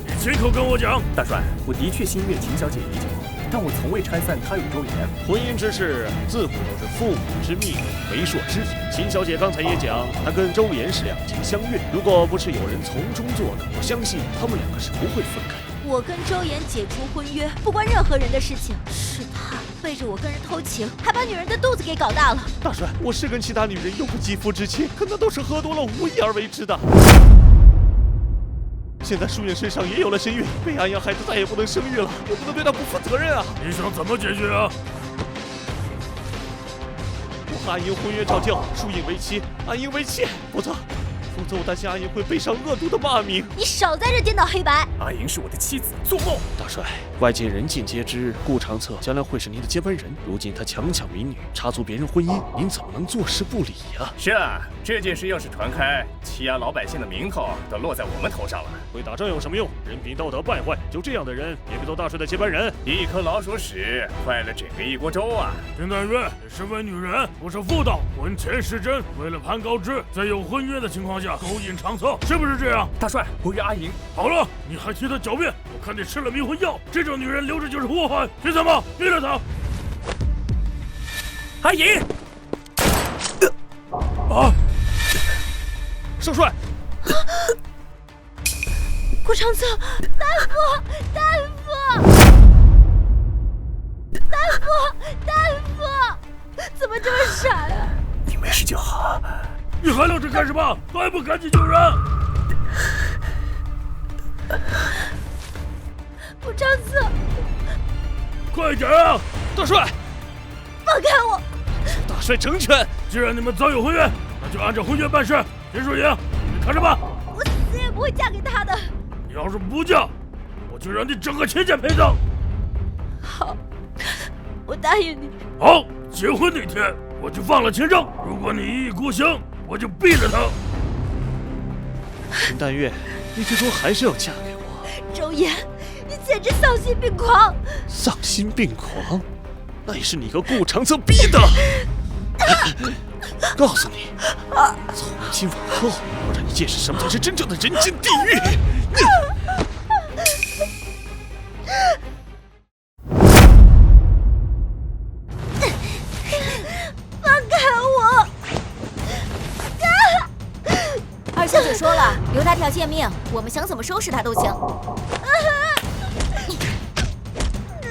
你亲口跟我讲。大帅，我的确心悦秦小姐已久，但我从未拆散她与周岩。婚姻之事自古都是父母之命，媒妁之言。秦小姐刚才也讲，她跟周岩是两情相悦，如果不是有人从中作梗，我相信他们两个是不会分开的。我跟周岩解除婚约，不关任何人的事情，是他背着我跟人偷情，还把女人的肚子给搞大了。大帅，我是跟其他女人有过肌肤之亲，可那都是喝多了无意而为之的。现在淑影身上也有了身孕，被安阳孩子再也不能生育了，也不能对她不负责任啊！你想怎么解决啊？我和安英婚约照旧，淑影为妻，安英为妾，否则我担心阿英会背上恶毒的骂名。你少在这颠倒黑白！阿莹是我的妻子，做梦！大帅，外界人尽皆知，顾长策将来会是您的接班人。如今他强抢民女，插足别人婚姻，您怎么能坐视不理呀？是啊，这件事要是传开，欺压老百姓的名头都落在我们头上了。会打仗有什么用？人品道德败坏，就这样的人也配做大帅的接班人？一颗老鼠屎坏了整个一锅粥啊！金淡月，你身为女人，不守妇道，婚前失贞，为了攀高枝，在有婚约的情况下勾引长策，是不是这样？大帅，我与阿莹……好了，你还替她狡辩？我看你吃了迷魂药，这种女人留着就是祸害。学什么？毙了她！阿莹！啊！少帅！顾长策，大夫，怎么这么傻呀？你没事就好。你还愣着干什么？还不赶紧救人！顾长策，快点啊！大帅，放开我！大帅成全。既然你们早有婚约，那就按照婚约办事。秦淑莹，你看着办。我死也不会嫁给他的。你要是不嫁，我就让你整个亲家陪葬。好，我答应你。好，结婚那天我就放了秦正。如果你一意孤行，我就毙了他。秦淡月，你最终还是要嫁给我。周岩，你简直丧心病狂！丧心病狂？那也是你和顾长策逼的。告诉你，从今往后，我让你见识什么才是真正的人间地狱。放开我！二小姐说了，留他条贱命，我们想怎么收拾他都行。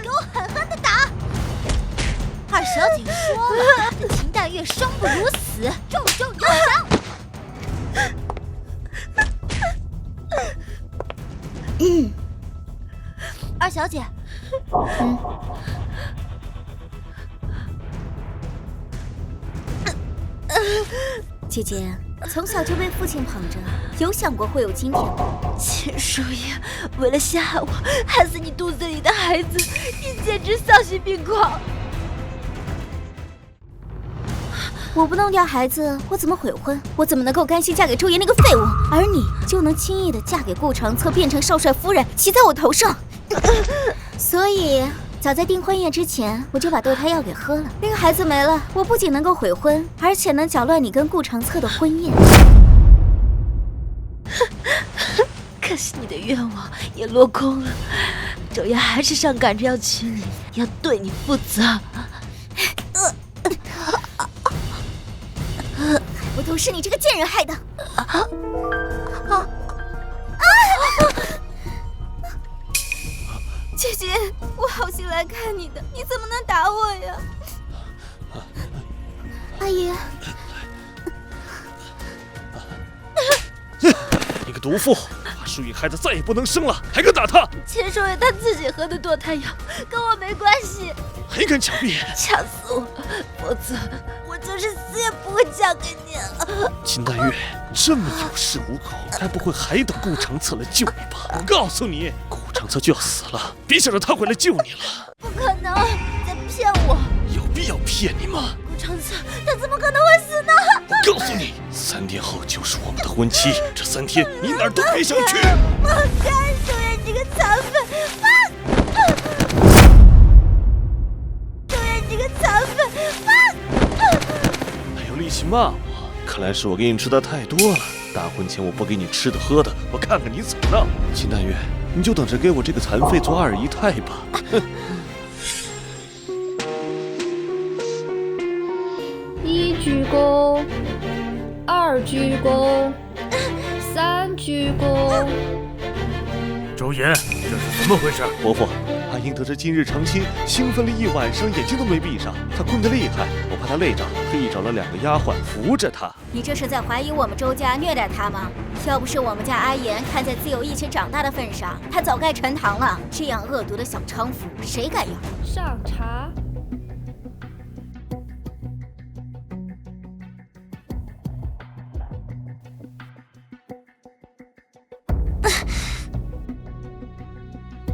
给我狠狠的打！二小姐说了，这秦淡月生不如死，重重有赏。二小姐，姐姐从小就被父亲捧着，有想过会有今天吗？秦淑莹，为了陷害我，害死你肚子里的孩子，你简直丧心病狂！我不弄掉孩子，我怎么悔婚？我怎么能够甘心嫁给周岩那个废物？而你就能轻易的嫁给顾长策，变成少帅夫人，骑在我头上。所以早在订婚宴之前，我就把堕胎药给喝了。那个孩子没了，我不仅能够悔婚，而且能搅乱你跟顾长策的婚宴。可惜你的愿望也落空了，周岩还是上赶着要娶你，要对你负责。我都是你这个贱人害的！姐姐，我好心来看你的，你怎么能打我呀？阿姨，你个毒妇，把淑影孩子再也不能生了，还敢打她！秦淑莹她自己喝的堕胎药，跟我没关系。还敢狡辩！掐死我，否则我就是死也不会嫁给你了。秦淡月这么有恃无恐，该不会还等顾长策来救你吧？我告诉你，顾长策就要死了，别想着他会来救你了。不可能，你在骗我！有必要骗你吗？顾长策，他怎么可能会死呢？我告诉你，3天后就是我们的婚期，这3天你哪儿都别想去。放开周岩这个残废！周岩这个残废！还有力气骂我？看来是我给你吃的太多了。大婚前我不给你吃的喝的，我看看你怎么了。秦淡月，你就等着给我这个残废做二姨太吧。哼。1鞠躬，2鞠躬，3鞠躬。周岩，这是怎么回事？伯父，阿英得知今日成亲，兴奋了一晚上，眼睛都没闭上。她困得厉害，我怕她累着，特意找了2个丫鬟扶着她。你这是在怀疑我们周家虐待她吗？要不是我们家阿言看在自由一起长大的份上，他早该沉塘了。这样恶毒的小娼妇，谁敢要？上茶。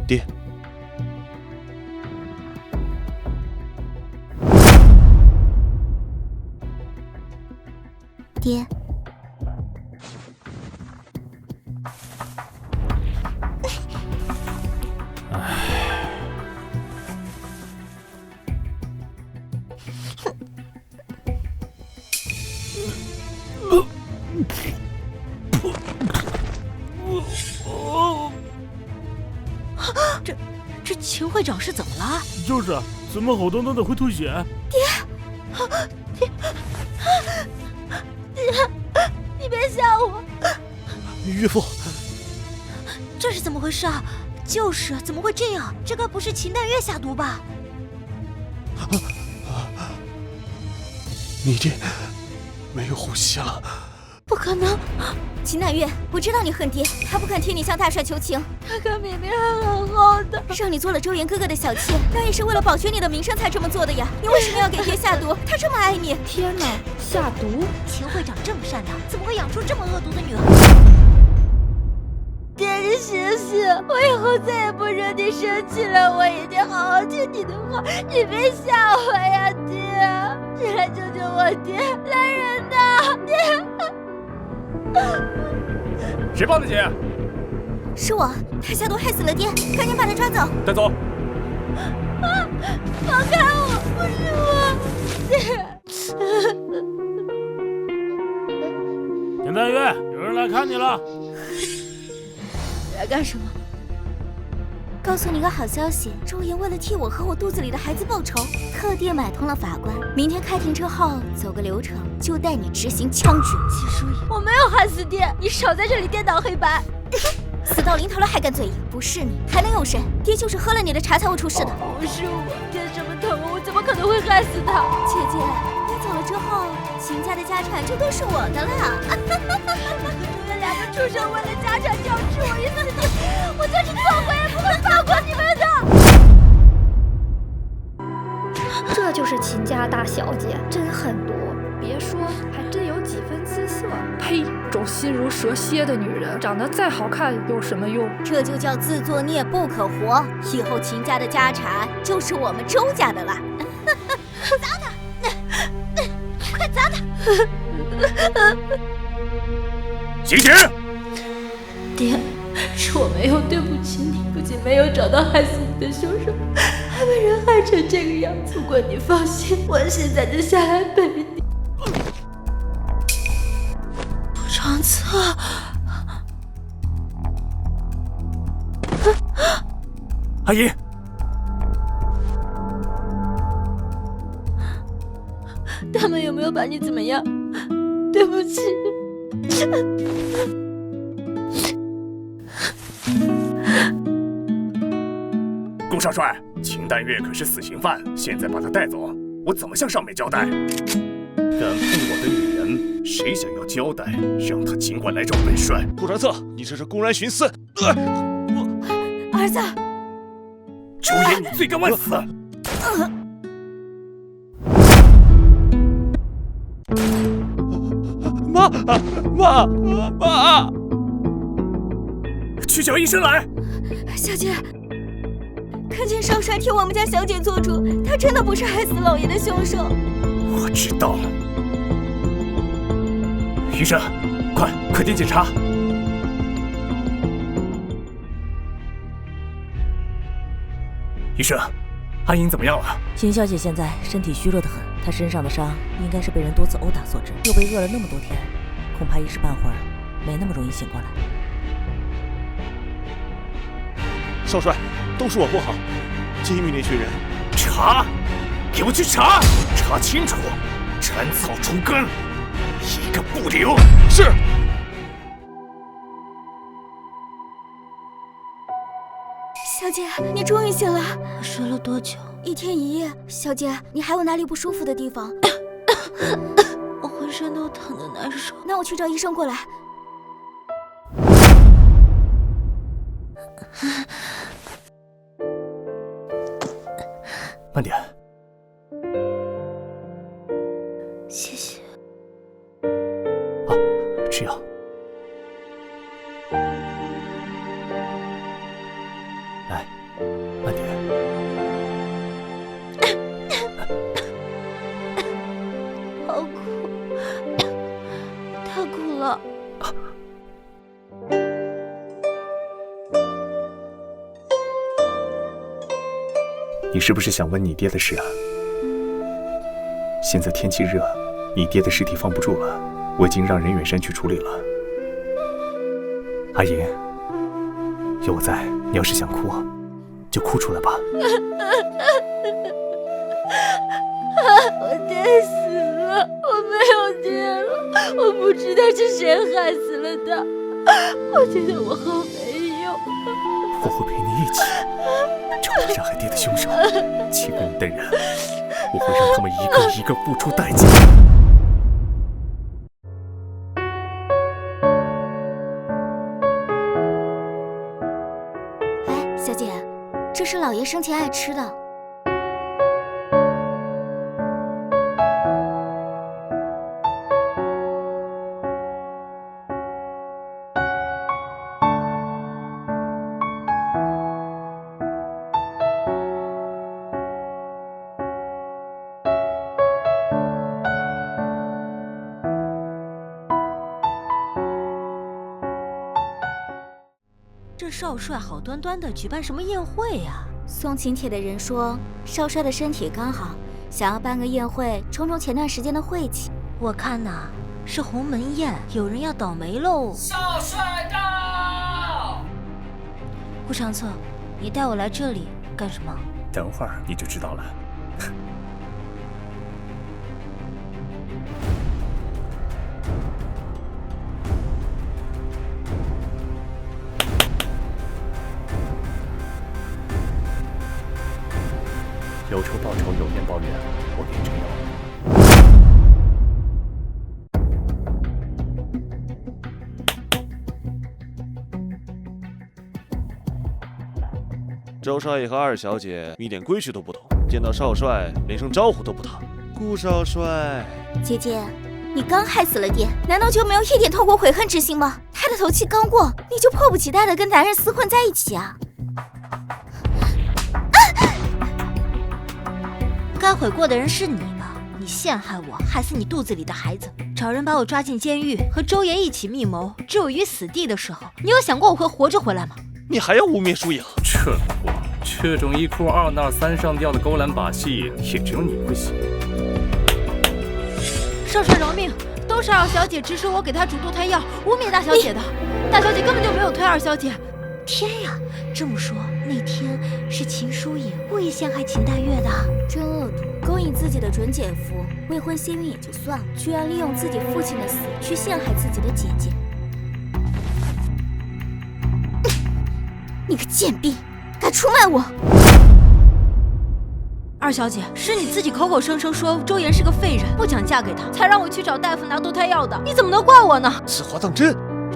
爹，爹，这秦会长是怎么了？就是，怎么好端端的会吐血？爹，你别吓我！岳父，这是怎么回事啊？就是，怎么会这样？这该不是秦淡月下毒吧？你爹没有呼吸了。不可能！秦淡月，我知道你恨爹，他不肯替你向大帅求情。他跟明明还好好的，让你做了周岩哥哥的小妾，那也是为了保全你的名声才这么做的呀。你为什么要给爹下毒？他这么爱你。天哪，下毒！秦会长这么善良，怎么会养出这么恶毒的女儿？爹，你醒醒！我以后再也不惹你生气了，我一定好好听你的话，你别吓我呀，爹！谁来救救我爹？来人呐，爹！谁帮的姐？是我，他下毒害死了爹，赶紧把他抓走！带走！放开我！不是我，爹！秦淡月，有人来看你了。来干什么？告诉你个好消息，周岩为了替我和我肚子里的孩子报仇，特地买通了法官。明天开庭之后，走个流程，就带你执行枪决。秦疏影，我没有害死爹，你少在这里颠倒黑白。死到临头了还敢嘴硬？不是你还能有谁？爹就是喝了你的茶才会出事的。不是我，爹这么疼我，我怎么可能会害死他？姐姐，你走了之后，秦家的家产就都是我的了。你们2个畜生为了家产就要置我于死地，我就是做鬼也不会放过你们的。这就是秦家大小姐，真狠毒。别说，还真有几分姿色。呸！种心如蛇蝎的女人，长得再好看有什么用？这就叫自作孽不可活。以后秦家的家产就是我们周家的了。砸他！快砸他！醒醒！爹，是我没有对不起你，不仅没有找到害死你的凶手，还被人害成这个样子。不过你放心，我现在就下来陪你。顾长策，阿姨，他们有没有把你怎么样？对不起。顾少帅，秦淡月可是死刑犯，现在把他带走，我怎么向上面交代？敢碰我的女人，谁想要交代，让他尽管来找本帅。顾长策，你这是公然徇私！儿子，周岩，你罪该万死！妈！去叫医生来！小姐，看见少帅替我们家小姐做主，他真的不是害死老爷的凶手。我知道。医生，快点检查。医生，阿英怎么样了？秦小姐现在身体虚弱得很，她身上的伤应该是被人多次殴打所致，又被饿了那么多天，恐怕一时半会儿没那么容易醒过来。少帅，都是我不好，监狱那群人，查，给我去查，查清楚，斩草除根，一个不留。是。小姐，你终于醒了。睡了多久？1天1夜。小姐，你还有哪里不舒服的地方？我浑身都疼得难受。那我去找医生过来。慢点。谢谢。吃药。来，慢点。好苦，太苦了。你是不是想问你爹的事啊？现在天气热，你爹的尸体放不住了，我已经让人远山去处理了。阿莹，有我在，你要是想哭，就哭出来吧。我爹死了，我没有爹了，我不知道是谁害死了他，我觉得我好没用。我会陪你一起找到杀害爹的凶手，欺负你的人，我会让他们一个一个付出代价。哎，小姐，这是老爷生前爱吃的。这少帅好端端的举办什么宴会呀？送请帖的人说，少帅的身体刚好，想要办个宴会，冲冲前段时间的晦气。我看呐，是鸿门宴，有人要倒霉喽。少帅到！顾长策，你带我来这里干什么？等会儿你就知道了。有仇报仇，有怨报怨，我给你撑腰。周少爷和二小姐一点规矩都不懂，见到少帅连声招呼都不打。顾少帅，姐姐，你刚害死了爹，难道就没有一点痛过悔恨之心吗？他的头七刚过，你就迫不及待的跟男人厮混在一起啊？该悔过的人是你吧？你陷害我，害死你肚子里的孩子，找人把我抓进监狱，和周岩一起密谋，置我于死地的时候，你有想过我会活着回来吗？你还要污蔑输赢？这不过，这种一哭二闹三上吊的勾栏把戏，也只有你会写。少帅饶命！都是二小姐指使我给他煮堕胎药，污蔑大小姐的。大小姐根本就没有推二小姐。天呀，这么说那天是秦疏影故意陷害秦黛月的？真恶毒，勾引自己的准姐夫，未婚先孕也就算了，居然利用自己父亲的死去陷害自己的姐姐。你个贱婢，敢出卖我！二小姐，是你自己口口声声说周岩是个废人，不想嫁给他，才让我去找大夫拿堕胎药的，你怎么能怪我呢？此话当真？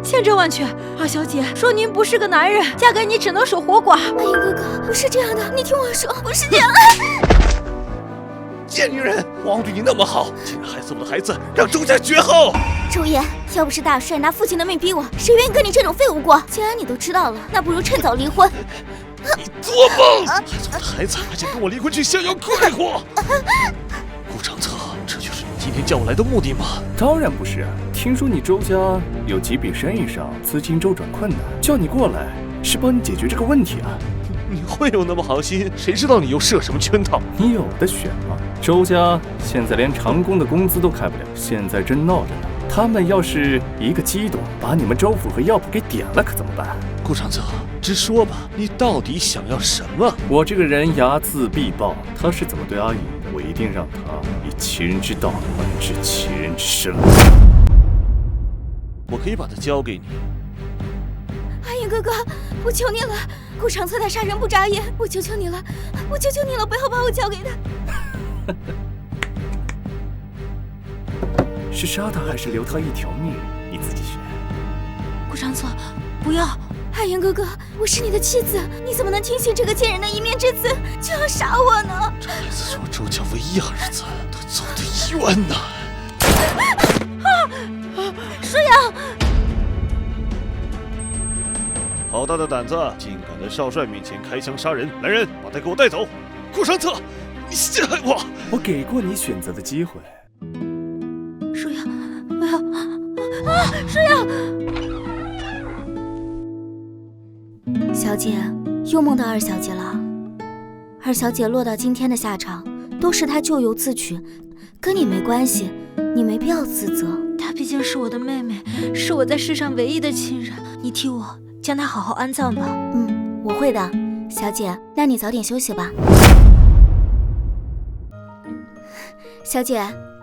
千真万确。二小姐说您不是个男人，嫁给你只能守活寡。阿言哥哥，不是这样的，你听我说，不是这样。贱女人，王对你那么好，竟然害死我的孩子，让周家绝后。周爷，要不是大帅拿父亲的命逼我，谁愿意跟你这种废物过？既然你都知道了，那不如趁早离婚。你做梦！害死我的孩子，还想跟我离婚去逍遥快活？顾长策，这就是你今天叫我来的目的吗？当然不是，听说你周家有几笔生意上资金周转困难，叫你过来是帮你解决这个问题啊。你会有那么好心？谁知道你又设什么圈套？你有的选吗？周家现在连长工的工资都开不了，现在正闹着呢。他们要是一个激动，把你们周府和药铺给点了，可怎么办？顾长策，直说吧，你到底想要什么？我这个人睚眦必报，他是怎么对阿颖的，我一定让他以其人之道还治其人之身。我可以把他交给你。阿言哥哥，我求你了，顾长策他杀人不眨眼，我求求你了，我求求你了，不要把我交给他。是杀他还是留他一条命，你自己选。顾长策，不要！阿言哥哥，我是你的妻子，你怎么能听信这个贱人的一面之词，就要杀我呢？这孩子是我周家唯一儿子，他走得冤呐！舒阳，好大的胆子，竟敢在少帅面前开枪杀人！来人，把他给我带走！顾长策，你陷害我！我给过你选择的机会。舒阳，不要！舒阳！小姐，又梦到二小姐了。二小姐落到今天的下场，都是她咎由自取，跟你没关系，你没必要自责。她毕竟是我的妹妹，是我在世上唯一的亲人，你替我将她好好安葬吧。我会的，小姐，那你早点休息吧。小姐，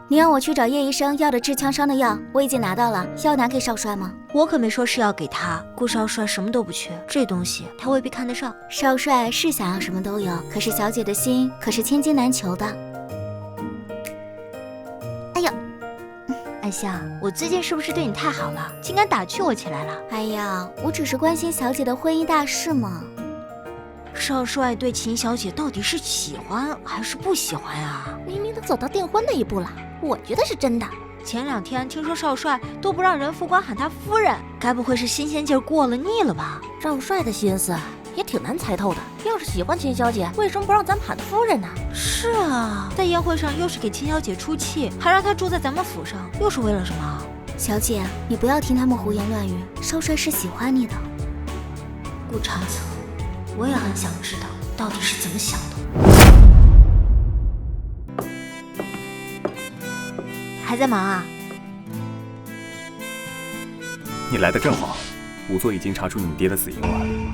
你让我去找叶医生要的治枪伤的药，我已经拿到了，要拿给少帅吗？我可没说是要给他，顾少帅什么都不缺，这东西他未必看得上。少帅是想要什么都有，可是小姐的心可是千金难求的。哎呦，艾香，我最近是不是对你太好了，竟敢打趣我起来了？哎呀，我只是关心小姐的婚姻大事嘛。少帅对秦小姐到底是喜欢还是不喜欢啊？明明都走到订婚那一步了，我觉得是真的。前2天听说少帅都不让人副官喊他夫人，该不会是新鲜劲儿过了腻了吧？少帅的心思也挺难猜透的。要是喜欢秦小姐，为什么不让咱们喊她夫人呢？是啊，在宴会上又是给秦小姐出气，还让她住在咱们府上，又是为了什么？小姐，你不要听他们胡言乱语，少帅是喜欢你的。顾长策，我也很想知道到底是怎么想的。还在忙啊？你来的正好，仵作已经查出你爹的死因了。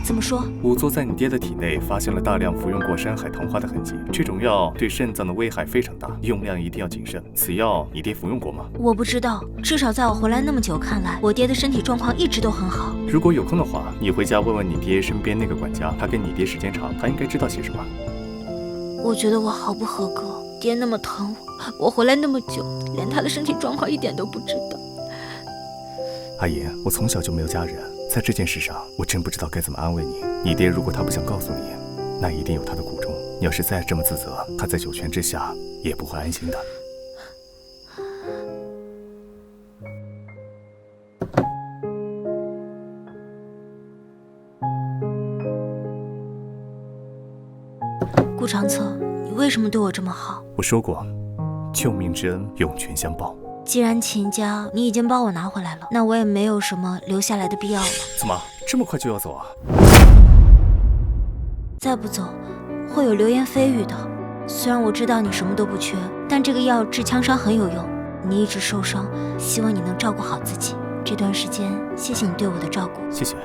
怎么说？仵作在你爹的体内发现了大量服用过山海棠花的痕迹，这种药对肾脏的危害非常大，用量一定要谨慎。此药你爹服用过吗？我不知道，至少在我回来那么久看来，我爹的身体状况一直都很好。如果有空的话，你回家问问你爹身边那个管家，他跟你爹时间长，他应该知道些什么。我觉得我毫不合格，爹那么疼我，我回来那么久，连他的身体状况一点都不知道。阿言，我从小就没有家人，在这件事上，我真不知道该怎么安慰你。你爹如果他不想告诉你，那一定有他的苦衷。你要是再这么自责，他在九泉之下也不会安心的。顾长策，你为什么对我这么好？我说过，救命之恩，涌泉相报。既然秦家你已经帮我拿回来了，那我也没有什么留下来的必要了。怎么这么快就要走啊？再不走，会有流言蜚语的。虽然我知道你什么都不缺，但这个药治枪伤很有用。你一直受伤，希望你能照顾好自己。这段时间，谢谢你对我的照顾。谢谢。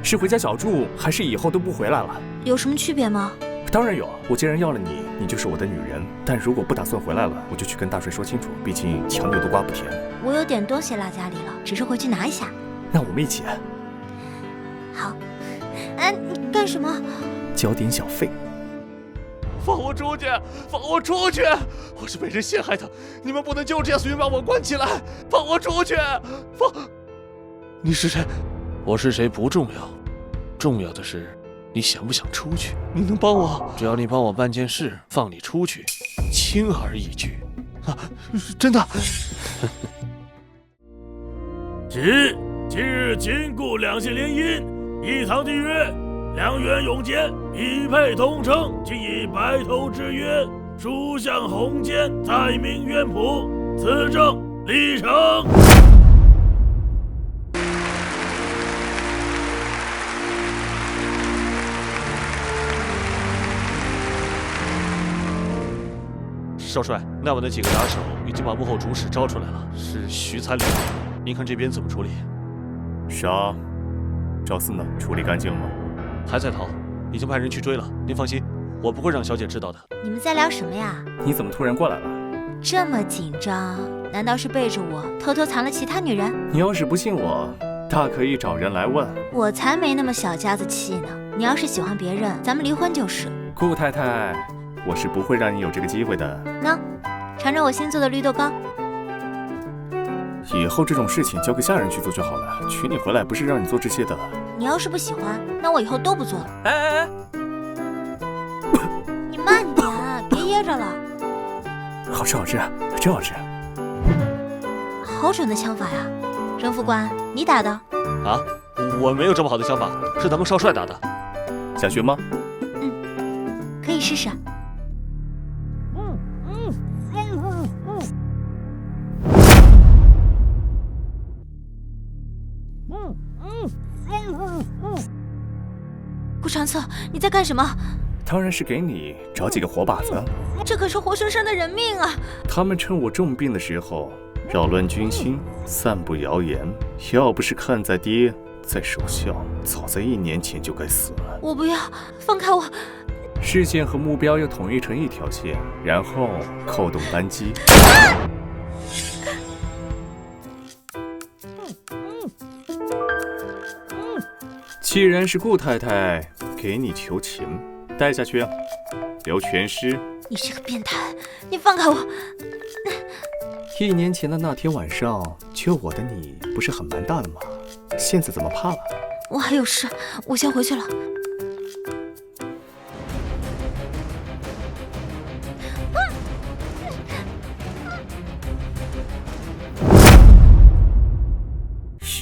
是回家小住，还是以后都不回来了？有什么区别吗？当然有，我既然要了你，你就是我的女人。但如果不打算回来了，我就去跟大帅说清楚，毕竟强扭的瓜不甜。我有点东西落家里了，只是回去拿一下。那我们一起。好。你干什么？交点小费。放我出去！放我出去！我是被人陷害的，你们不能就这样随便把我关起来！放我出去！放！你是谁？我是谁不重要，重要的是你想不想出去？你能帮我？只要你帮我办件事，放你出去，轻而易举。啊，真的？今日金固两姓联姻，一堂缔约，两员永结，匹配同称，今以白头之约，书向红笺，载明渊谱，此证立成。少帅，那晚的几个打手已经把幕后主使招出来了，是徐参领导。您看这边怎么处理？啥？赵四呢？处理干净了吗？还在逃，已经派人去追了。您放心，我不会让小姐知道的。你们在聊什么呀？你怎么突然过来了？这么紧张，难道是背着我偷偷藏了其他女人？你要是不信我，大可以找人来问。我才没那么小家子气呢。你要是喜欢别人，咱们离婚就是。顾太太，我是不会让你有这个机会的。喏，尝尝我新做的绿豆糕。以后这种事情交给下人去做就好了，娶你回来不是让你做这些的。你要是不喜欢，那我以后都不做了。哎，你慢点，别噎着了。好吃好吃，真好吃。好准的枪法呀，任副官，你打的？啊，我没有这么好的枪法，是咱们少帅打的。想学吗？可以试试。顾长策，你在干什么？当然是给你找几个活靶子。这可是活生生的人命啊！他们趁我重病的时候扰乱军心，散布谣言。要不是看在爹在守孝，早在1年前就该死了。我不要，放开我！视线和目标要统一成一条线，然后扣动扳机。既然是顾太太给你求情，带下去啊，留全尸。你是个变态，你放开我！1年前的那天晚上，救我的你不是很蛮大的吗？现在怎么怕了？我还有事，我先回去了。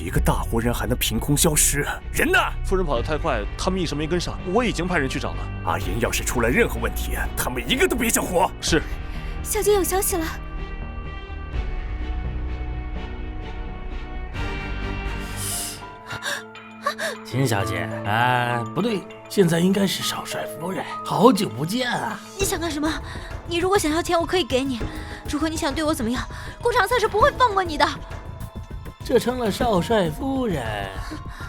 一个大活人还能凭空消失？人呢？夫人跑得太快，他们一时没跟上。我已经派人去找了。阿言要是出了任何问题，他们一个都别想活。是。小姐有消息了。秦小姐，不对，现在应该是少帅夫人。好久不见啊！你想干什么？你如果想要钱，我可以给你；如果你想对我怎么样，顾长策是不会放过你的。这成了少帅夫人，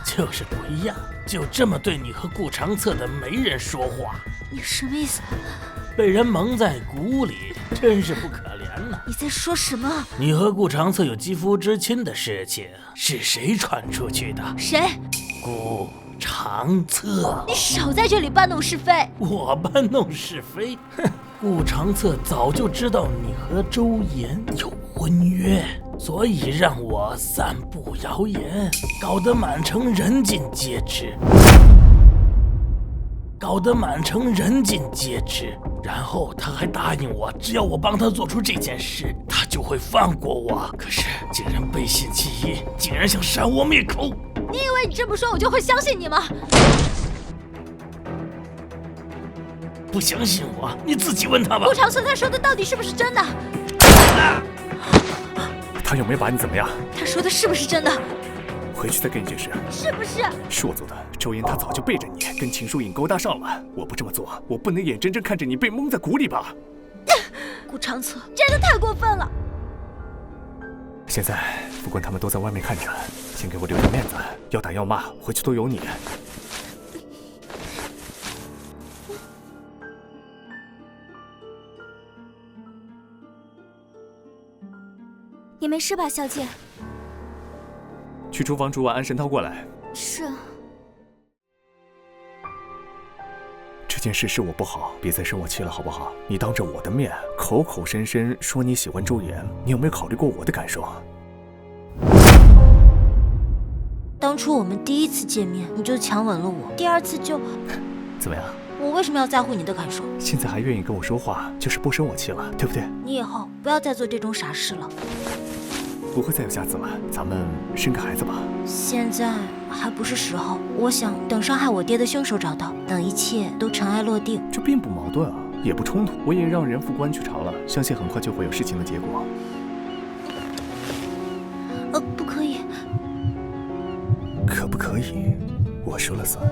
就是不一样，就这么对你和顾长策的媒人说话。你什么意思？被人蒙在鼓里，真是不可怜呐！你在说什么？你和顾长策有肌肤之亲的事情，是谁传出去的？谁？顾长策。你少在这里搬弄是非！我搬弄是非？哼！顾长策早就知道你和周岩有婚约，所以让我散布谣言，搞得满城人尽皆知。然后他还答应我，只要我帮他做出这件事，他就会放过我。可是竟然背信弃义，竟然想杀我灭口！你以为你这么说我就会相信你吗？不相信我，你自己问他吧。顾长策他说的到底是不是真的？他有没有把你怎么样？他说的是不是真的？回去再跟你解释。是不是？是我做的。周岩他早就背着你跟秦书颖勾搭上了。我不这么做，我不能眼睁睁看着你被蒙在鼓里吧？顾长策真的太过分了。现在副官他们都在外面看着，先给我留点面子，要打要骂，回去都有你。你没事吧，小姐？去厨房煮碗安神汤过来。是。这件事是我不好，别再生我气了，好不好？你当着我的面口口声声说你喜欢周岩，你有没有考虑过我的感受？当初我们第一次见面你就强吻了我，第二次就……怎么样？我为什么要在乎你的感受？现在还愿意跟我说话，就是不生我气了，对不对？你以后不要再做这种傻事了。不会再有下次了，咱们生个孩子吧。现在还不是时候，我想等伤害我爹的凶手找到，等一切都尘埃落定。这并不矛盾啊，也不冲突。我也让人副官去查了，相信很快就会有事情的结果。不可以。可不可以？我说了算。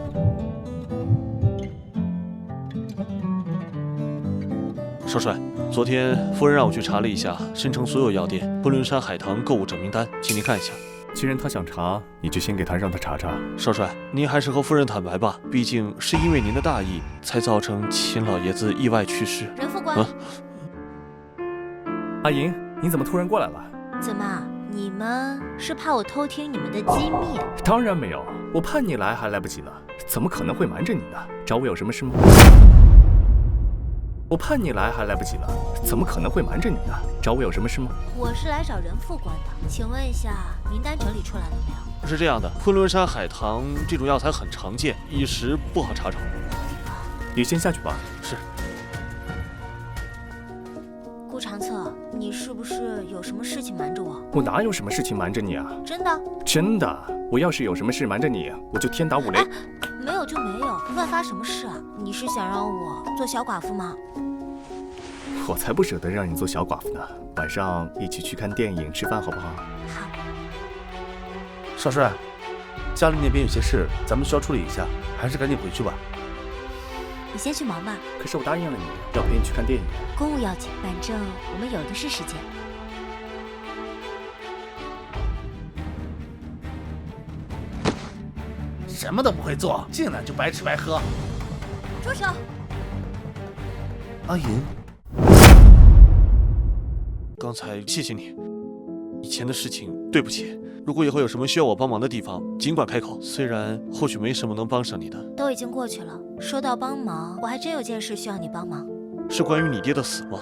少帅，昨天夫人让我去查了一下申城所有药店昆仑山海棠购物者名单，请您看一下。既然他想查，你就先给他让他查查。少帅，您还是和夫人坦白吧，毕竟是因为您的大意，才造成秦老爷子意外去世。任副官，阿银，你怎么突然过来了？怎么，你们是怕我偷听你们的机密？当然没有，我盼你来还来不及呢，怎么可能会瞒着你呢？找我有什么事吗？我盼你来还来不及呢，怎么可能会瞒着你呢？找我有什么事吗？我是来找任副官的，请问一下，名单整理出来了没有？是这样的，昆仑山海棠这种药材很常见，一时不好查找。你先下去吧。是。顾长策，你是不是有什么事情瞒着我？我哪有什么事情瞒着你啊？真的？真的。我要是有什么事瞒着你，我就天打五雷。没有就没有，乱发什么事啊？你是想让我做小寡妇吗？我才不舍得让你做小寡妇呢。晚上一起去看电影、吃饭，好不好？好。少帅，家里那边有些事，咱们需要处理一下，还是赶紧回去吧。你先去忙吧。可是我答应了你，要陪你去看电影。公务要紧，反正我们有的是时间。什么都不会做，进来就白吃白喝。住手！阿银，刚才谢谢你，以前的事情对不起。如果以后有什么需要我帮忙的地方，尽管开口，虽然或许没什么能帮上你的。都已经过去了，说到帮忙，我还真有件事需要你帮忙。是关于你爹的死吗？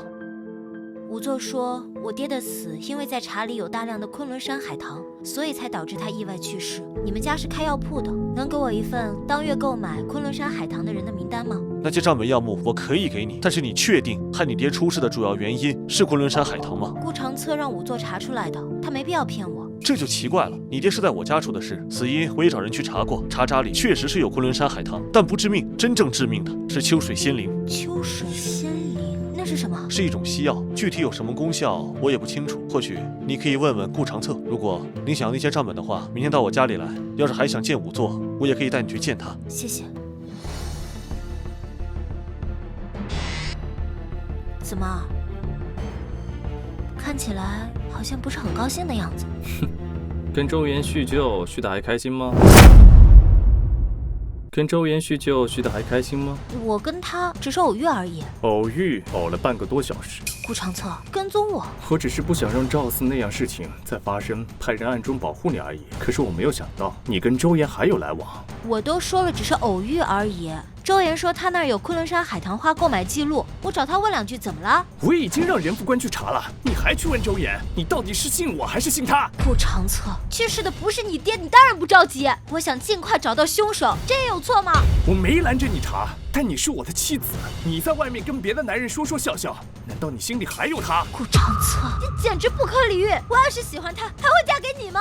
仵作说，我爹的死因为在茶里有大量的昆仑山海棠，所以才导致他意外去世。你们家是开药铺的，能给我一份当月购买昆仑山海棠的人的名单吗？那些账本药目我可以给你，但是你确定害你爹出事的主要原因是昆仑山海棠吗？顾长策让仵作查出来的，他没必要骗我。这就奇怪了，你爹是在我家出的事，死因我也找人去查过，茶渣里确实是有昆仑山海棠，但不致命，真正致命的是秋水仙灵。秋水仙灵那是什么？是一种西药，具体有什么功效我也不清楚，或许你可以问问顾长策。如果您想要那些账本的话，明天到我家里来，要是还想见仵作，我也可以带你去见他。谢谢。怎么？看起来好像不是很高兴的样子。哼，跟周岩叙旧叙得还开心吗？跟周岩叙旧叙得还开心吗？我跟他只是偶遇而已。偶遇，偶了半个多小时。顾长策跟踪我，我只是不想让赵四那样事情再发生，派人暗中保护你而已。可是我没有想到你跟周岩还有来往。我都说了只是偶遇而已。周岩说他那儿有昆仑山海棠花购买记录，我找他问两句，怎么了？我已经让人副官去查了，你还去问周岩？你到底是信我还是信他？顾长策，去世的不是你爹，你当然不着急。我想尽快找到凶手，这有错吗？我没拦着你查，但你是我的妻子，你在外面跟别的男人说说笑笑，难道你心里还有他？顾长策，你简直不可理喻！我要是喜欢他，还会嫁给你吗？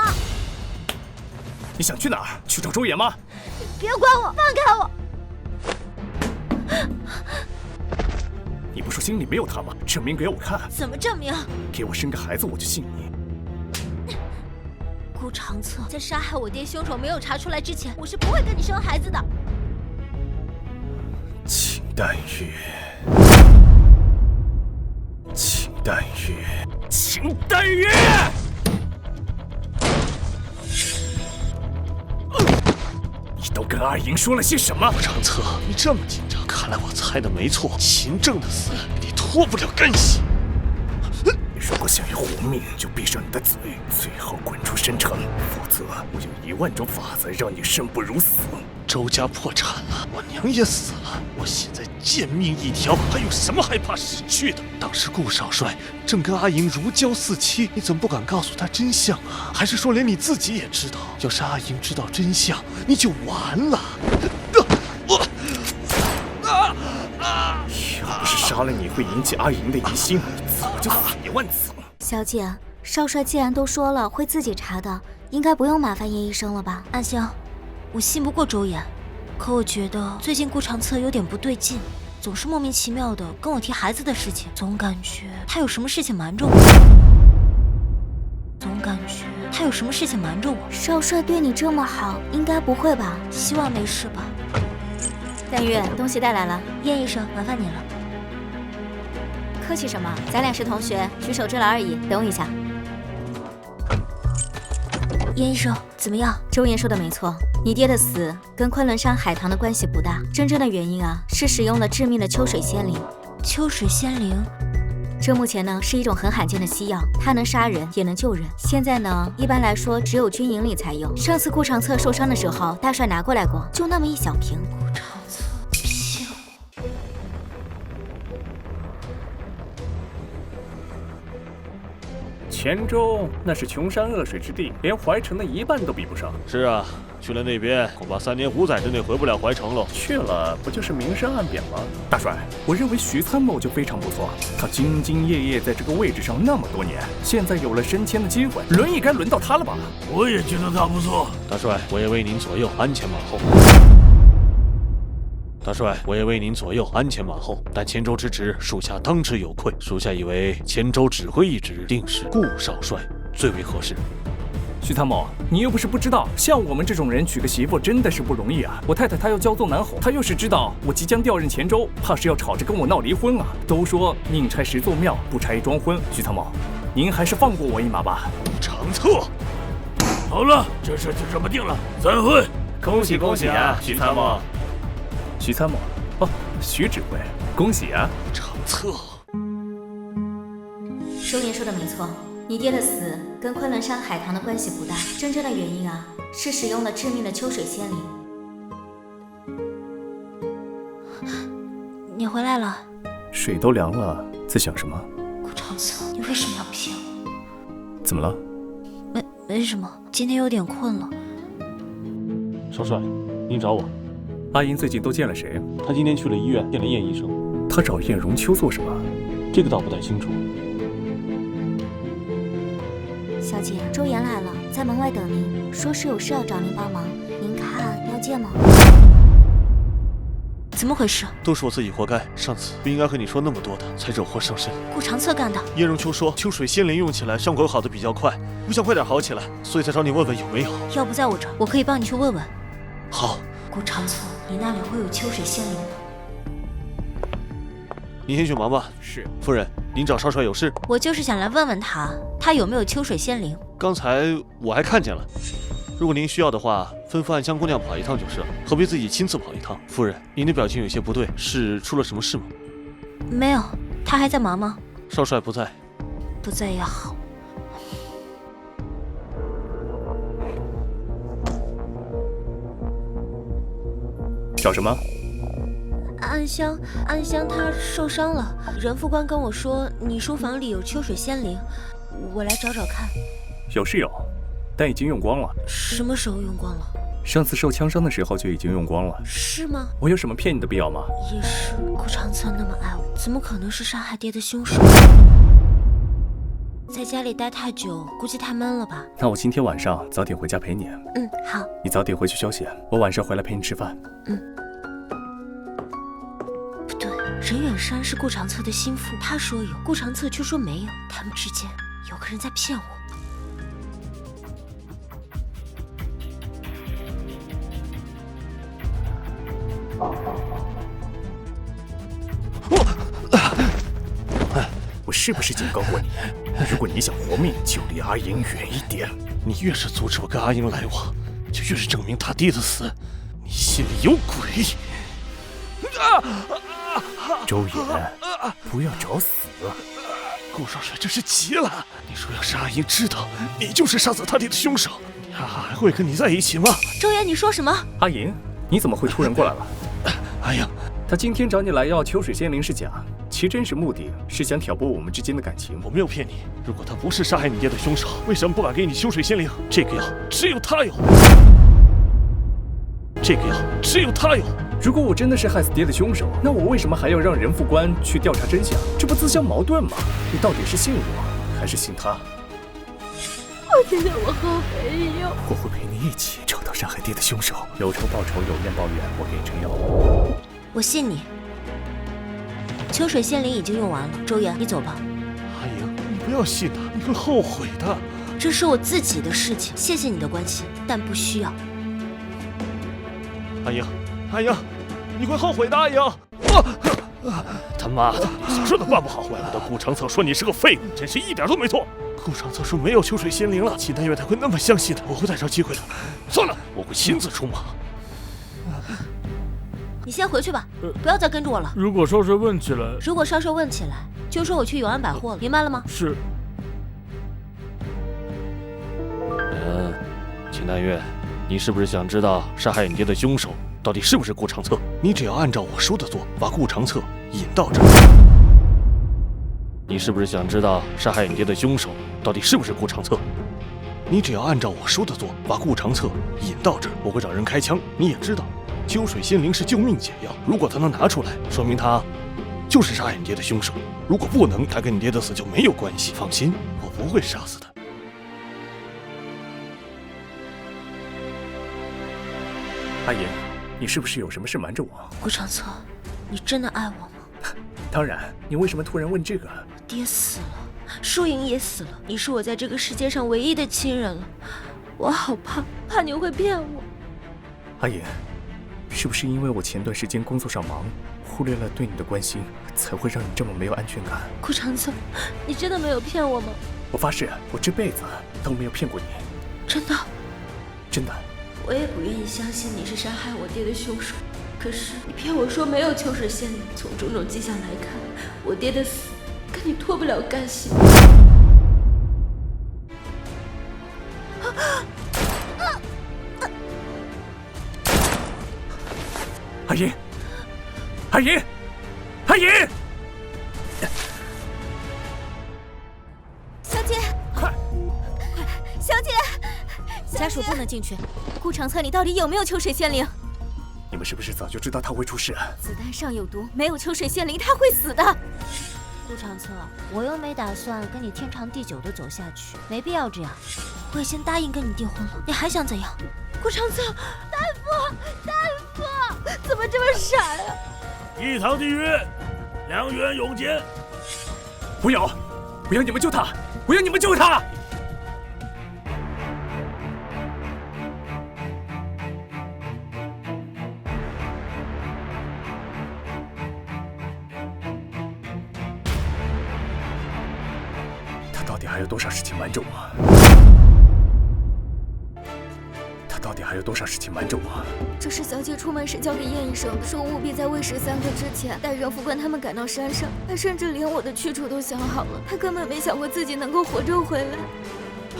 你想去哪儿？去找周岩吗？别管我，放开我！你不说心里没有他吗？证明给我看。怎么证明？给我生个孩子，我就信你。顾长策，在杀害我爹凶手没有查出来之前，我是不会跟你生孩子的。秦淡玉，秦淡玉，秦淡玉！你都跟阿莹说了些什么？顾长策，你这么紧张，看来我猜的没错，秦正的死你脱不了干系。如果想要活命，就闭上你的嘴，最好滚出深城，否则我有1万种法子让你生不如死。周家破产了，我娘也死了，我现在贱命一条，还有什么害怕失去的？当时顾少帅正跟阿莹如胶似漆，你怎么不敢告诉他真相啊？还是说连你自己也知道？要是阿莹知道真相，你就完了。要不是杀了你会引起阿莹的疑心，早就死1万次了。小姐，少帅既然都说了会自己查的，应该不用麻烦叶医生了吧？安香，我信不过周岩，可我觉得最近顾长策有点不对劲，总是莫名其妙的跟我提孩子的事情，总感觉他有什么事情瞒着我。少帅对你这么好，应该不会吧？希望没事吧。淡月，东西带来了。叶医生，麻烦你了。客气什么？咱俩是同学，举手之劳而已。等我一下。叶医生，怎么样？周岩说的没错，你爹的死跟昆仑山海棠的关系不大，真正的原因啊，是使用了致命的秋水仙灵。秋水仙灵？这目前呢是一种很罕见的西药，它能杀人也能救人。现在呢，一般来说只有军营里才有。上次顾长策受伤的时候，大帅拿过来过，就那么一小瓶。顾长策骗我。黔州那是穷山恶水之地，连淮城的一半都比不上。是啊，去了那边恐怕3年5载之内回不了淮城喽。去了不就是明升暗贬吗？大帅，我认为徐参谋就非常不错，他兢兢业业在这个位置上那么多年，现在有了升迁的机会，轮也该轮到他了吧？我也觉得他不错。大帅，我也为您左右，鞍前马后。大帅，我也为您左右，鞍前马后。但黔州之职，属下当之有愧。属下以为黔州指挥一职，定是顾少帅最为合适。徐参谋，你又不是不知道，像我们这种人娶个媳妇真的是不容易啊！我太太她要骄纵难吼，她要是知道我即将调任黔州，怕是要吵着跟我闹离婚啊！都说宁拆10座庙，不拆一桩婚。徐参谋，您还是放过我一马吧。长策，好了，这事就这么定了，散会。恭喜恭喜啊，徐参谋！徐参谋，哦，徐指挥，恭喜啊！长策，周岩说的没错。你爹的死跟昆仑山海棠的关系不大，真正的原因啊，是使用了致命的秋水仙灵。你回来了。水都凉了，在想什么？顾长策，你为什么要骗我？怎么了？没什么，今天有点困了。少帅，您找我。阿莹最近都见了谁？他今天去了医院见了叶医生。他找叶荣秋做什么？这个倒不太清楚。小姐，周岩来了，在门外等您，说是有事要找您帮忙，您看要见吗？怎么回事？都是我自己活该，上次不应该和你说那么多的，才惹祸上身。顾长策干的。叶荣秋说秋水仙灵用起来伤口好的比较快，我想快点好起来，所以才找你问问有没有。要不在我这儿，我可以帮你去问问。好。顾长策，你那里会有秋水仙灵吗？您先去忙吧。是。夫人，您找少帅有事？我就是想来问问他有没有秋水仙灵。刚才我还看见了。如果您需要的话，吩咐暗香姑娘跑一趟就是了，何必自己亲自跑一趟？夫人，您的表情有些不对，是出了什么事吗？没有，他还在忙吗？少帅不在。不在也好。找什么？暗香她受伤了，任副官跟我说你书房里有秋水仙灵，我来找找看。有是有，但已经用光了。什么时候用光了？上次受枪伤的时候就已经用光了。是吗？我有什么骗你的必要吗？也是，顾长策那么爱我，怎么可能是杀害爹的凶手？在家里待太久，估计太闷了吧。那我今天晚上早点回家陪你。好。你早点回去休息，我晚上回来陪你吃饭。不对，任远山是顾长策的心腹，他说有，顾长策却说没有，他们之间有个人在骗我。我是不是警告过你？如果你想活命，就离阿莹远一点。你越是阻止我跟阿莹来往，就越是证明他爹的死，你心里有鬼。周岩，不要找死！顾少帅真是急了。你说要是阿莹知道你就是杀死他爹的凶手，他还会跟你在一起吗？周岩，你说什么？阿莹，你怎么会突然过来了？阿英，他今天找你来要秋水仙灵是假，其真实目的是想挑拨我们之间的感情。我没有骗你，如果他不是杀害你爹的凶手，为什么不敢给你秋水仙灵？这个药只有他有，这个药只有他有。如果我真的是害死爹的凶手，那我为什么还要让人副官去调查真相？这不自相矛盾吗？你到底是信我，还是信他？我觉得我后悔一样。我会陪你一起找到杀害爹的凶手。有仇报仇，有怨报怨，我给你撑腰。我信你。秋水仙灵已经用完了，周岩，你走吧。阿莹，你不要信他，你会后悔的。这是我自己的事情，谢谢你的关心，但不需要。阿莹，阿莹，你会后悔的，阿莹。他妈的，你小事都办不好，怪不得顾长策说你是个废物，真是一点都没错。顾长策说没有秋水仙灵了，秦丹月才会那么相信他。我会再找机会的。算了，我会亲自出马。你先回去吧，不要再跟着我了。如果少帅问起来，就说我去永安百货了，明白了吗？是。秦丹月，你是不是想知道杀害你爹的凶手到底是不是顾长策？你只要按照我说的做，把顾长策引到这儿。你是不是想知道杀害你爹的凶手到底是不是顾长策？你只要按照我说的做，把顾长策引到这儿，我会找人开枪。你也知道，秋水仙灵是救命解药，如果他能拿出来，说明他就是杀害你爹的凶手；如果不能，他跟你爹的死就没有关系。放心，我不会杀死他。阿言，你是不是有什么事瞒着我？顾长策，你真的爱我吗？当然，你为什么突然问这个？爹死了，输赢也死了，你是我在这个世界上唯一的亲人了，我好怕你会骗我。阿言，是不是因为我前段时间工作上忙，忽略了对你的关心，才会让你这么没有安全感？顾长策，你真的没有骗我吗？我发誓，我这辈子都没有骗过你。真的？真的。我也不愿意相信你是杀害我爹的凶手，可是你骗我说没有秋水仙灵，从种种迹象来看，我爹的死跟你脱不了干系。阿言，阿言，阿言！小姐，快！小姐！家属不能进去。顾长策，你到底有没有秋水仙灵？你们是不是早就知道他会出事？子弹上有毒，没有秋水仙灵他会死的。顾长策，我又没打算跟你天长地久的走下去，没必要这样。我已经答应跟你订婚了，你还想怎样？顾长策，大夫，怎么这么傻呀？一堂缔约，梁元永坚。不要你们救他！我要你们救他！他到底还有多少事情瞒着我？这是小姐出门时交给叶医生的，说务必在未时3刻之前带任副官他们赶到山上。他甚至连我的去处都想好了，他根本没想过自己能够活着回来。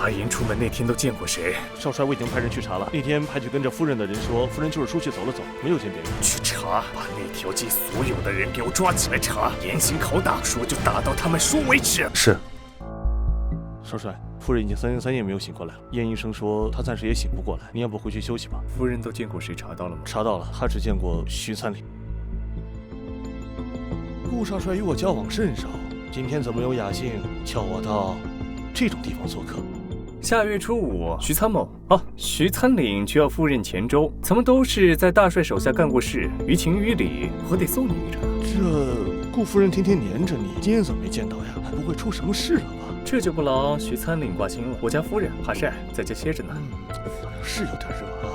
阿言出门那天都见过谁？少帅，我已经派人去查了。那天派去跟着夫人的人说，夫人就是出去走了走，没有见别人。去查，把那条街所有的人给我抓起来查，严刑拷打，说就打到他们说为止。是。少帅，夫人已经3天3夜没有醒过来了。燕医生说她暂时也醒不过来，你要不回去休息吧？夫人都见过谁？查到了吗？查到了，她只见过徐参礼。顾少帅与我交往甚少，今天怎么有雅兴叫我到这种地方做客？下月初5，徐参谋徐参领就要赴任黔州，咱们都是在大帅手下干过事，于情于理，我得送你一程。这顾夫人天天黏着你，今天怎么没见到呀？不会出什么事了吧？这就不劳徐参领挂心了。我家夫人怕晒，在家歇着呢。是有点热啊。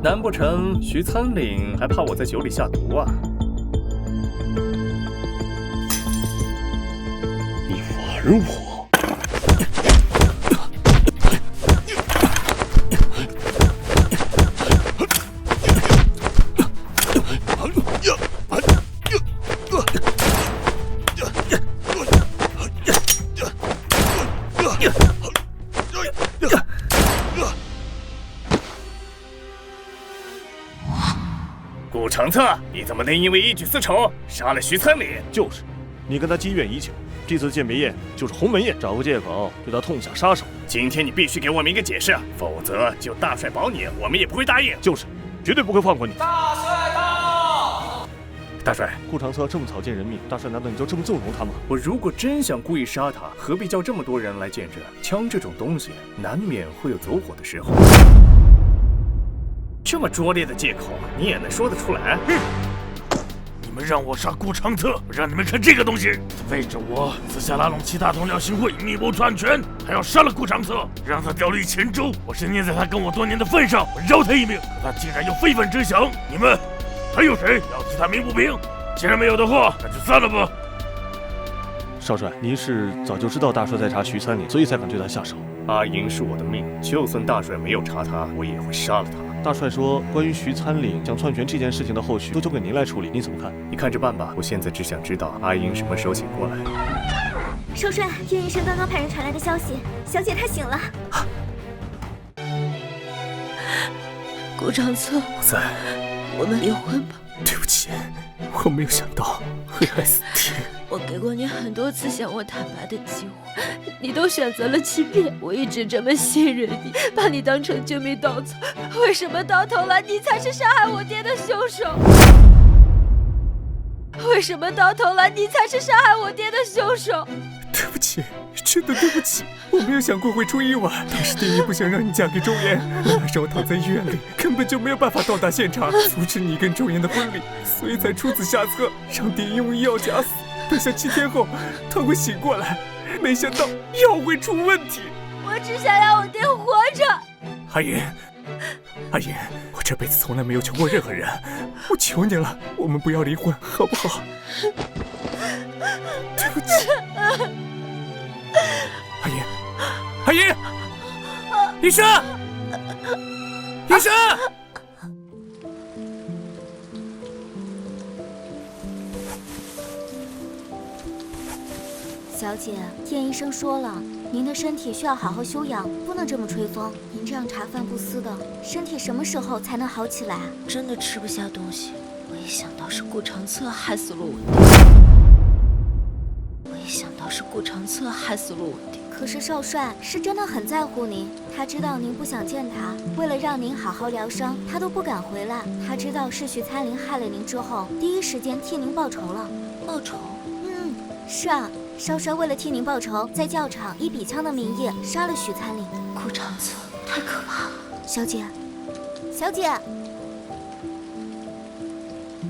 难不成徐参领还怕我在酒里下毒啊？你玩我？顾长策，你怎么能因为一举私仇杀了徐参礼？就是，你跟他积怨已久，这次鉴别宴就是鸿门宴，找个借口对他痛下杀手。今天你必须给我们一个解释，否则就大帅保你，我们也不会答应。就是，绝对不会放过你。大帅到！大帅，顾长策这么草菅人命，大帅难道你就这么纵容他吗？我如果真想故意杀他，何必叫这么多人来见证？枪这种东西，难免会有走火的时候。这么拙劣的借口，你也能说得出来？你们让我杀顾长策，我让你们看这个东西！为着我私下拉拢其他同僚行贿，密谋篡权，还要杀了顾长策，让他掉了1000州。我是念在他跟我多年的份上，我饶他一命，可他竟然有非分之想。你们还有谁要替他鸣不平？既然没有的话，那就散了吧。少帅，您是早就知道大帅在查徐参礼，所以才敢对他下手。阿银是我的命，就算大帅没有查他，我也会杀了他。大帅说，关于徐参礼想篡权这件事情的后续都交给您来处理，您怎么看？你看着办吧。我现在只想知道阿银什么时候醒过来。少帅，叶医生刚刚派人传来的消息，小姐她醒了。顾长策，我在，我们离婚吧。对不起，我没有想到会害死你。我给过你很多次向我坦白的机会，你都选择了欺骗。我一直这么信任你，把你当成救命稻草，为什么到头来你才是杀害我爹的凶手？为什么到头来你才是杀害我爹的凶手？对不起，真的对不起，我没有想过会出意外。当时爹也不想让你嫁给周岩，那时候躺在医院里，根本就没有办法到达现场阻止你跟周岩的婚礼，所以才出此下策，让爹用医药假死。等下7天后他会醒过来，没想到药会出问题。我只想要我爹活着。阿银，阿银，我这辈子从来没有求过任何人，我求你了，我们不要离婚，好不好？对不起，阿银，阿银，医生，医生。小姐，叶医生说了，您的身体需要好好休养，不能这么吹风。您这样茶饭不思的，身体什么时候才能好起来？真的吃不下东西，我一想到是顾长策害死了我爹，可是少帅是真的很在乎您，他知道您不想见他，为了让您好好疗伤，他都不敢回来。他知道是许参凌害了您之后，第一时间替您报仇了。报仇？是啊。少帅为了替您报仇，在教场以比枪的名义杀了许参凌。顾长策太可怕了。小姐，小姐，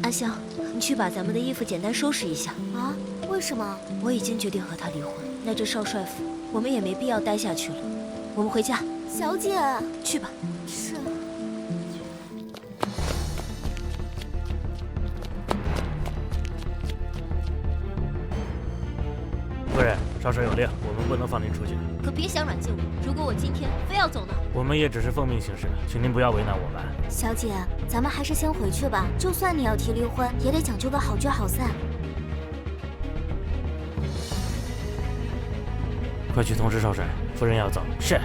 阿香，你去把咱们的衣服简单收拾一下。啊？为什么？我已经决定和他离婚，那这少帅府我们也没必要待下去了，我们回家。小姐，去吧。是。夫人，少帅有令，我们不能放您出去。可别想软禁我，如果我今天非要走呢？我们也只是奉命行事，请您不要为难我们。小姐，咱们还是先回去吧。就算你要提离婚，也得讲究个好聚好散。快去通知少帅，夫人要走。是。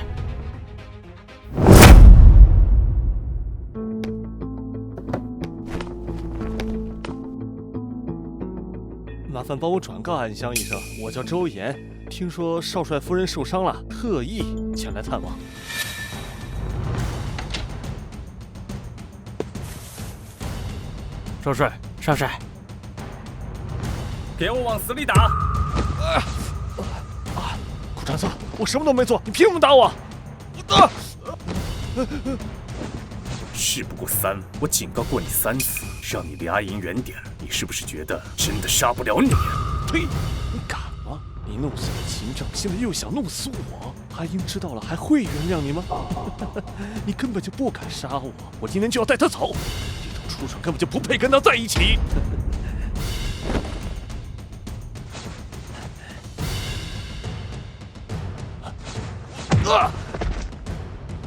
麻烦帮我转告安香医生，我叫周岩，听说少帅夫人受伤了，特意前来探望。少帅，少帅，给我往死里打！顾长策，我什么都没做，你凭什么打我？事不过3，我警告过你3次，让你离阿银远点。你是不是觉得真的杀不了你？呸！你敢吗？你弄死了秦丈，现在又想弄死我？阿银知道了还会原谅你吗？你根本就不敢杀我，我今天就要带他走。这种畜生根本就不配跟他在一起。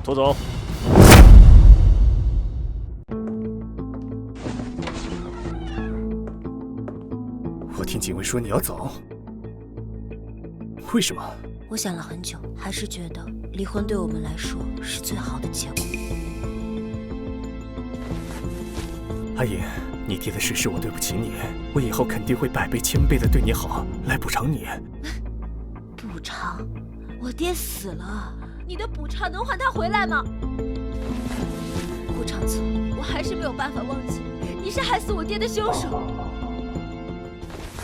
拖走。我听警卫说你要走，为什么？我想了很久，还是觉得离婚对我们来说是最好的结果。阿银，你爹的事是我对不起你，我以后肯定会百倍千倍的对你好，来补偿你。补偿？我爹死了，你的补偿能换他回来吗？顾长策，我还是没有办法忘记，你是害死我爹的凶手。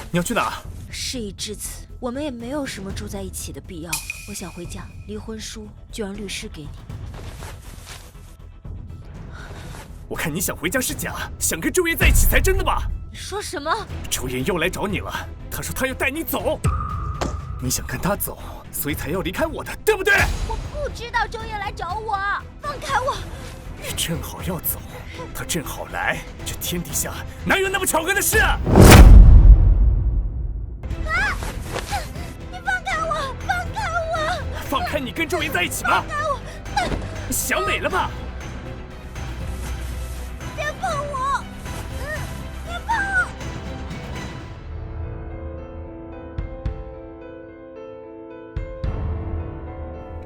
你要去哪？事已至此，我们也没有什么住在一起的必要。我想回家，离婚书就让律师给你。我看你想回家是假，想跟周岩在一起才真的吧？你说什么？周岩又来找你了，他说他要带你走。你想跟他走，所以才要离开我的，对不对？我不知道周岩来找我，放开我！你正好要走，他正好来，这天底下哪有那么巧合的事？你放开我！放开我！放开你跟周岩在一起吗？放开我！你想美了吧？别碰我！别碰我！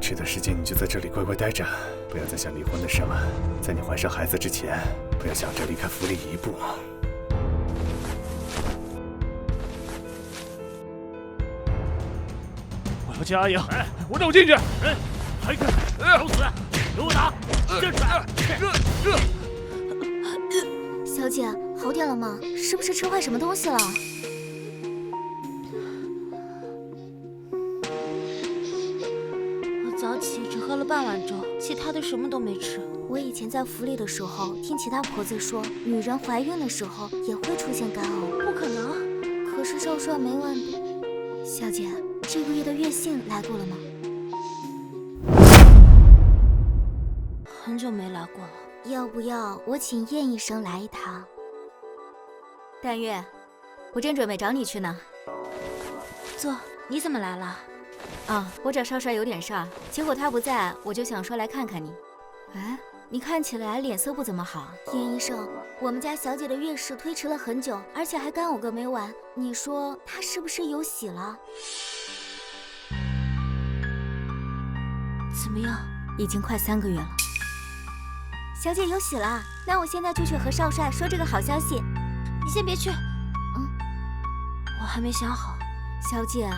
这段时间你就在这里乖乖待着，不要再想离婚的事了。在你怀上孩子之前，不要想着离开府里一步。我要见阿莹，我让我进去。还敢找死！给我打！站出来！小姐，好点了吗？是不是吃坏什么东西了？我早起只喝了半碗粥，其他的什么都没吃。我以前在府里的时候，听其他婆子说，女人怀孕的时候也会出现干呕。不可能。可是少帅每晚……小姐，这个月的月信来过了吗？很久没来过了。要不要我请燕医生来一趟？淡月，我正准备找你去呢。坐，你怎么来了？啊，我找少帅有点事儿，结果他不在，我就想说来看看你。哎，你看起来脸色不怎么好。燕医生，我们家小姐的月事推迟了很久，而且还干呕个没完。你说她是不是有喜了？怎么样？已经快3个月了。小姐有喜了，那我现在就去和少帅说这个好消息。你先别去，我还没想好。小姐，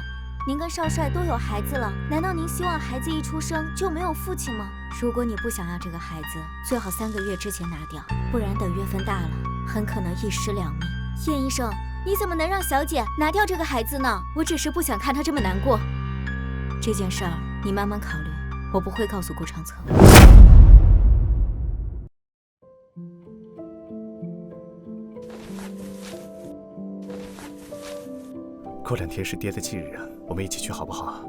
您跟少帅都有孩子了，难道您希望孩子一出生就没有父亲吗？如果你不想要这个孩子，最好3个月之前拿掉，不然等月份大了，很可能一尸两命。燕医生，你怎么能让小姐拿掉这个孩子呢？我只是不想看她这么难过。这件事儿你慢慢考虑，我不会告诉顾长策。过2天是爹的忌日，我们一起去好不好？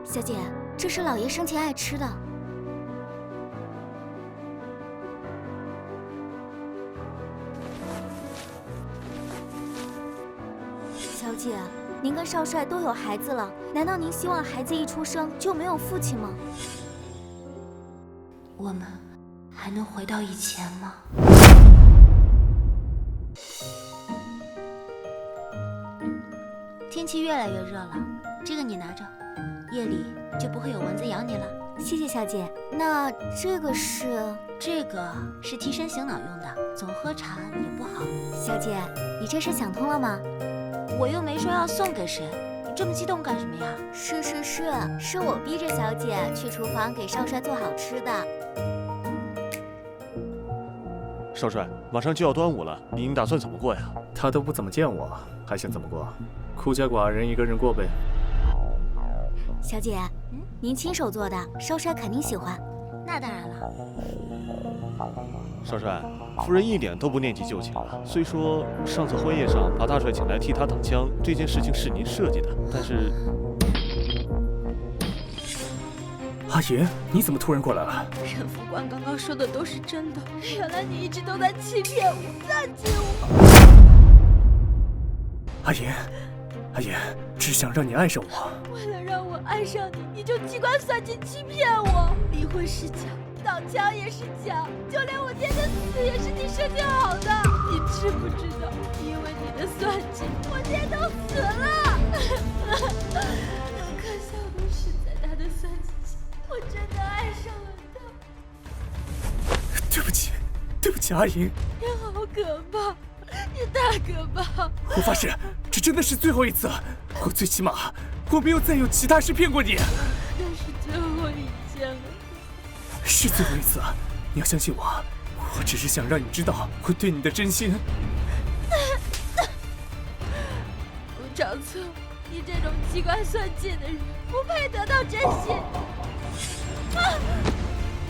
小姐，这是老爷生前爱吃的。小姐，您跟少帅都有孩子了，难道您希望孩子一出生就没有父亲吗？我们还能回到以前吗？天气越来越热了，这个你拿着。夜里就不会有蚊子咬你了。谢谢小姐。那这个是？这个是提神醒脑用的，总喝茶也不好。小姐，你这是想通了吗？我又没说要送给谁，你这么激动干什么呀？是我逼着小姐去厨房给少帅做好吃的。少帅，马上就要端午了，您打算怎么过呀？他都不怎么见我，还想怎么过？孤家寡人一个人过呗。小姐，您亲手做的，少帅肯定喜欢。那当然了。少帅，夫人一点都不念及旧情了。虽说上次婚宴上把大帅请来替他挡枪，这件事情是您设计的，但是……阿银，你怎么突然过来了？任副官刚刚说的都是真的，原来你一直都在欺骗我，算计我。阿银，阿银，只想让你爱上我。为了让我爱上你，你就机关算尽欺骗我。离婚是假，挡枪也是假，就连我爹的死也是你设计好的。你知不知道，因为你的算计，我爹都死了。可笑的是，在他的算计下，我真的爱上了他。对不起，对不起，阿银。你好可怕，你太可怕！我发誓，这真的是最后一次。我最起码，我没有再有其他事骗过你。那是最后一件了。是最后一次，你要相信我。我只是想让你知道我对你的真心。顾长策，你这种机关算尽的人，不配得到真心。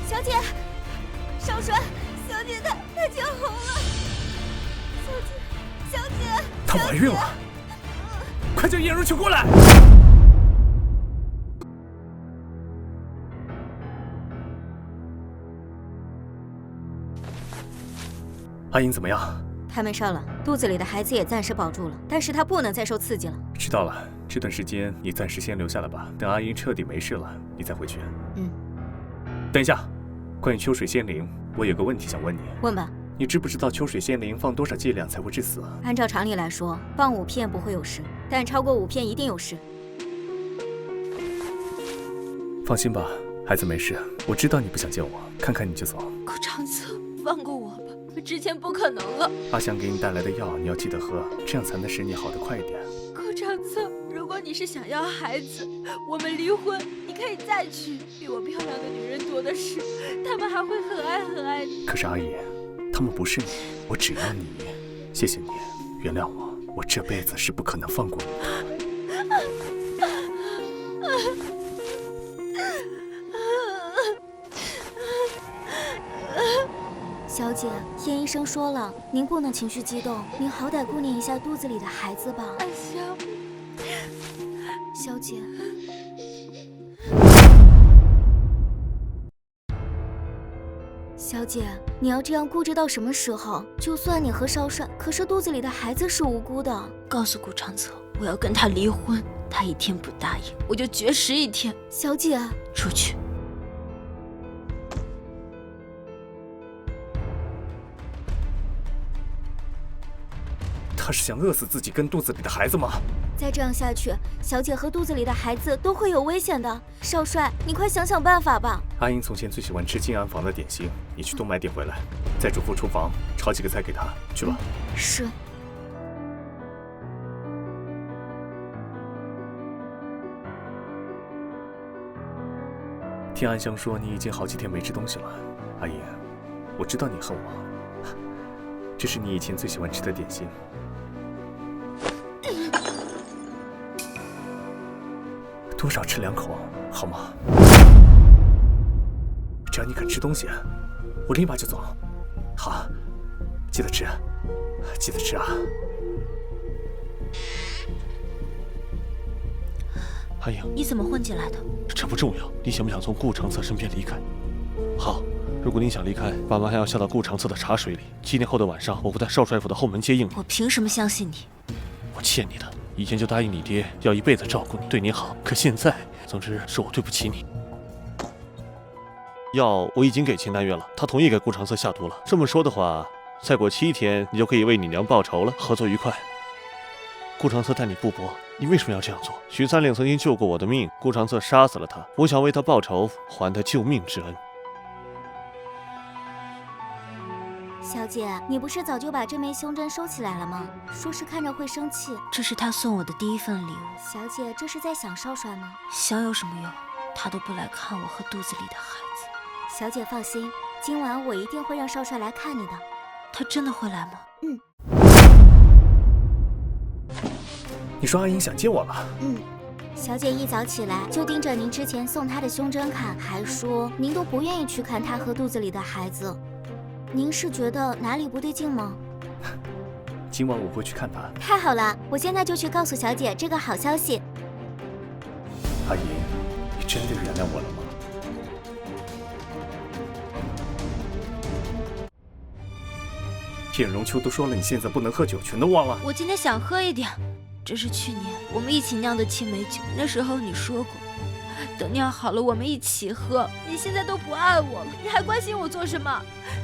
小姐，少帅，小姐她惊红了。小姐，她怀孕了，快叫叶如秋过来。阿英怎么样？她没事了，肚子里的孩子也暂时保住了，但是她不能再受刺激了。知道了，这段时间你暂时先留下来吧，等阿英彻底没事了，你再回去。等一下，关于秋水仙灵，我有个问题想问你。问吧。你知不知道秋水仙灵放多少剂量才会致死？按照常理来说，放5片不会有事，但超过5片一定有事。放心吧，孩子没事。我知道你不想见我，看看你就走。顾长策，放过我吧，之前不可能了。阿香给你带来的药，你要记得喝，这样才能使你好得快一点。顾长策，如果你是想要孩子，我们离婚，你可以再娶，比我漂亮的女人多的是，他们还会很爱你。可是阿姨，他们不是你，我只要你。谢谢你，原谅我，我这辈子是不可能放过你的。小姐，叶医生说了，您不能情绪激动，您好歹顾念一下肚子里的孩子吧。阿香，小姐。小姐，你要这样固执到什么时候？就算你和少帅，可是肚子里的孩子是无辜的。告诉顾长策，我要跟他离婚，他一天不答应，我就绝食1天。小姐，出去。他是想饿死自己跟肚子里的孩子吗？再这样下去，小姐和肚子里的孩子都会有危险的。少帅，你快想想办法吧。阿英从前最喜欢吃静安坊的点心，你去多买点回来，再嘱咐厨房炒几个菜给他，去吧。是。听安香说你已经好几天没吃东西了，阿英，我知道你恨我，这是你以前最喜欢吃的点心。多少吃2口，好吗？只要你肯吃东西，我立马就走。好，记得吃，记得吃啊！阿英，你怎么混进来的？这不重要。你想不想从顾长策身边离开？好，如果你想离开，爸妈还要下到顾长策的茶水里。7年后的晚上，我会在少帅府的后门接应你。我凭什么相信你？我欠你的。以前就答应你爹要一辈子照顾你，对你好。可现在，总之是我对不起你。药我已经给秦丹月了，她同意给顾长策下毒了。这么说的话，再过7天，你就可以为你娘报仇了。合作愉快。顾长策待你不薄，你为什么要这样做？许三令曾经救过我的命，顾长策杀死了他，我想为他报仇，还他救命之恩。小姐，你不是早就把这枚胸针收起来了吗？说是看着会生气。这是他送我的第1份礼物。小姐，这是在想少帅吗？想有什么用？他都不来看我和肚子里的孩子。小姐放心，今晚我一定会让少帅来看你的。他真的会来吗？你说阿英想见我了？小姐一早起来就盯着您之前送她的胸针看，还说您都不愿意去看她和肚子里的孩子。您是觉得哪里不对劲吗？今晚我会去看他。太好了，我现在就去告诉小姐这个好消息。阿姨，你真的原谅我了吗？叶荣秋都说了，你现在不能喝酒，全都忘了。我今天想喝一点。这是去年我们一起酿的青梅酒，那时候你说过，等酿好了我们一起喝。你现在都不爱我了，你还关心我做什么？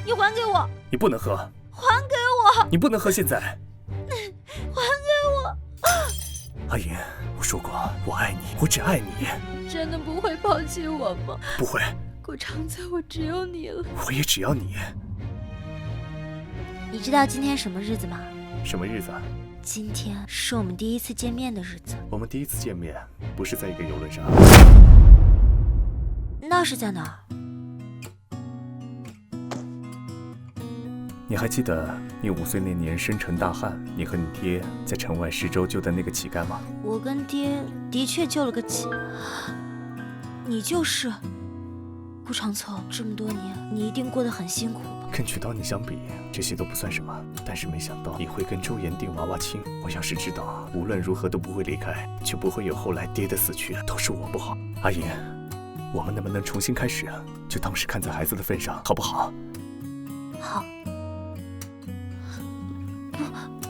你还给我！你不能喝，还给我！你不能喝，现在还给我！阿银，我说过我爱你，我只爱你。真的不会抛弃我吗？不会。顾长策，我只有你了。我也只要你。你知道今天什么日子吗？什么日子？今天是我们第一次见面的日子。我们第一次见面不是在一个游轮上。那是在哪儿？你还记得你5岁那年深沉大旱，你和你爹在城外10周救的那个乞丐吗？我跟爹的确救了个乞，你就是顾长策。这么多年，你一定过得很辛苦吧？跟娶到你相比，这些都不算什么。但是没想到你会跟周岩订娃娃亲。我要是知道无论如何都不会离开，就不会有后来爹的死去。都是我不好。阿银，我们能不能重新开始？就当是看在孩子的份上，好不好？好。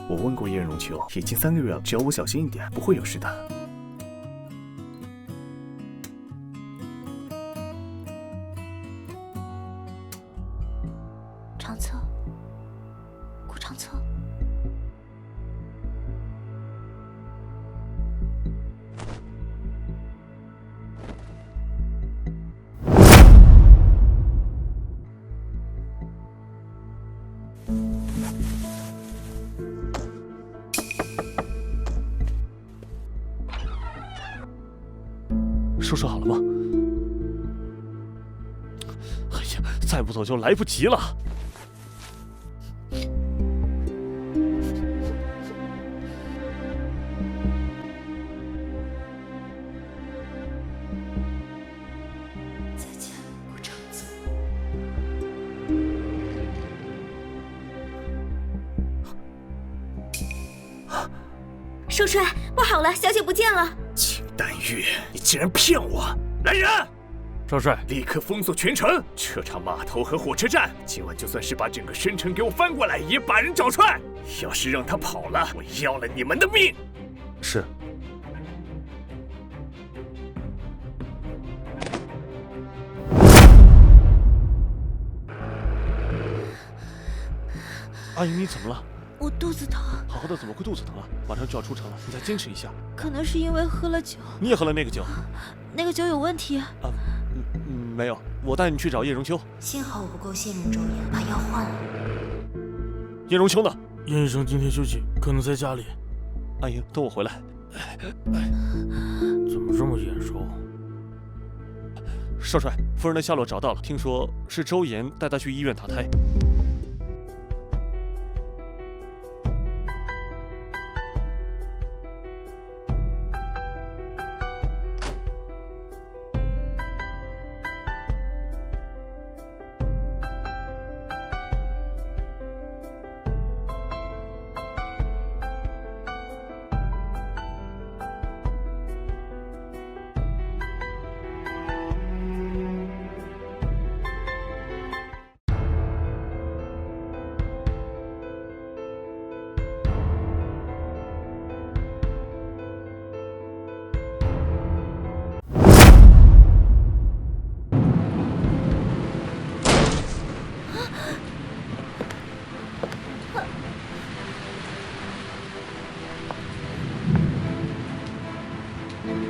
我问过叶荣秋，已经3个月了，只要我小心一点，不会有事的。长策，顾长策。收拾好了吗？哎呀，再不走就来不及了。再见，顾长策。少帅，不好了，小姐不见了。秦丹玉，你竟然骗我！来人！少帅，立刻封锁全城，彻查码头和火车站。今晚就算是把整个深城给我翻过来，也把人找出来。要是让他跑了，我要了你们的命！是。阿姨，你怎么了？我肚子疼。好好的怎么会肚子疼啊？马上就要出城了，你再坚持一下。可能是因为喝了酒。你也喝了那个酒？那个酒有问题。没有，我带你去找叶荣秋。幸好我不够信任周岩，把药换了。叶荣秋呢？叶医生今天休息，可能在家里。阿英，等我回来。怎么这么眼熟？少帅，夫人的下落找到了，听说是周岩带她去医院打胎。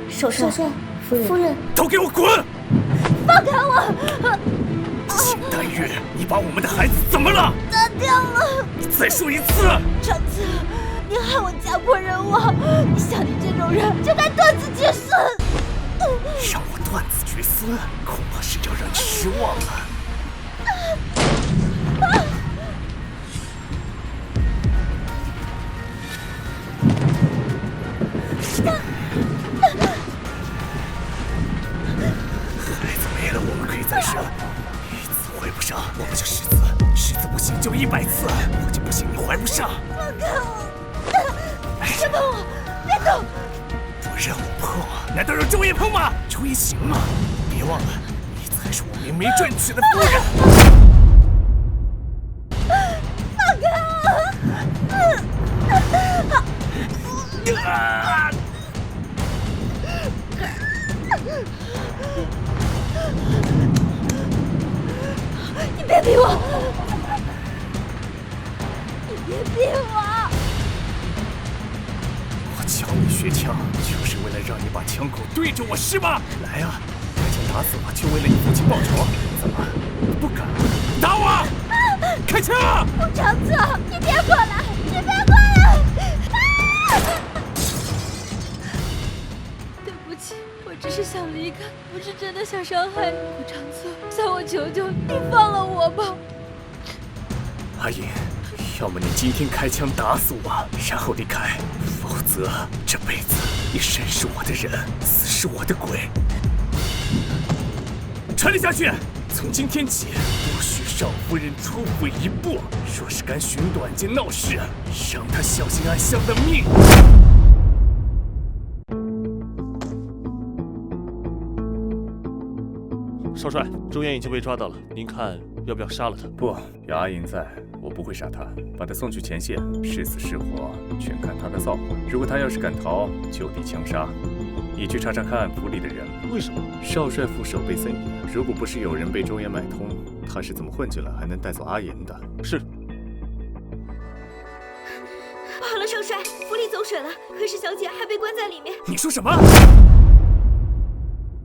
少帅，夫人，都给我滚！放开我！秦丹玉，你把我们的孩子怎么了？打掉了！你再说一次！长策，你害我家破人亡，像你这种人就该断子绝孙。让我断子绝孙，恐怕是要让你失望了。再生，1次怀不上，我们就10次，10次不行就100次，我就不信你怀不上。放开我！别碰我！别动！不让我碰，难道让周爷碰吗？周爷行吗？别忘了，你才是我明媒正娶的夫人。放开我！你别逼我！你别逼我！我教你学枪，就是为了让你把枪口对着我，是吗？来啊，开枪打死我，就为了你父亲报仇？怎么，你不敢打我？开枪！顾长策，你别过来！你别过来！对不起，我只是想离开，不是真的想伤害你。顾长策，向我求求你，放了我吧！阿银，要么你今天开枪打死我，然后离开，否则这辈子你生是我的人，死是我的鬼。传令下去，从今天起，不许少夫人出府一步。若是敢寻短见闹事，让他小心安乡的命。少帅，周岩已经被抓到了，您看要不要杀了他？不，有阿银在，我不会杀他，把他送去前线，是死是活，全看他的造化。如果他要是敢逃，就地枪杀。你去查查看府里的人。为什么？少帅府守备森严，如果不是有人被周岩买通，他是怎么混进来还能带走阿银的？是。不好了，少帅，府里走水了，何氏小姐还被关在里面。你说什么？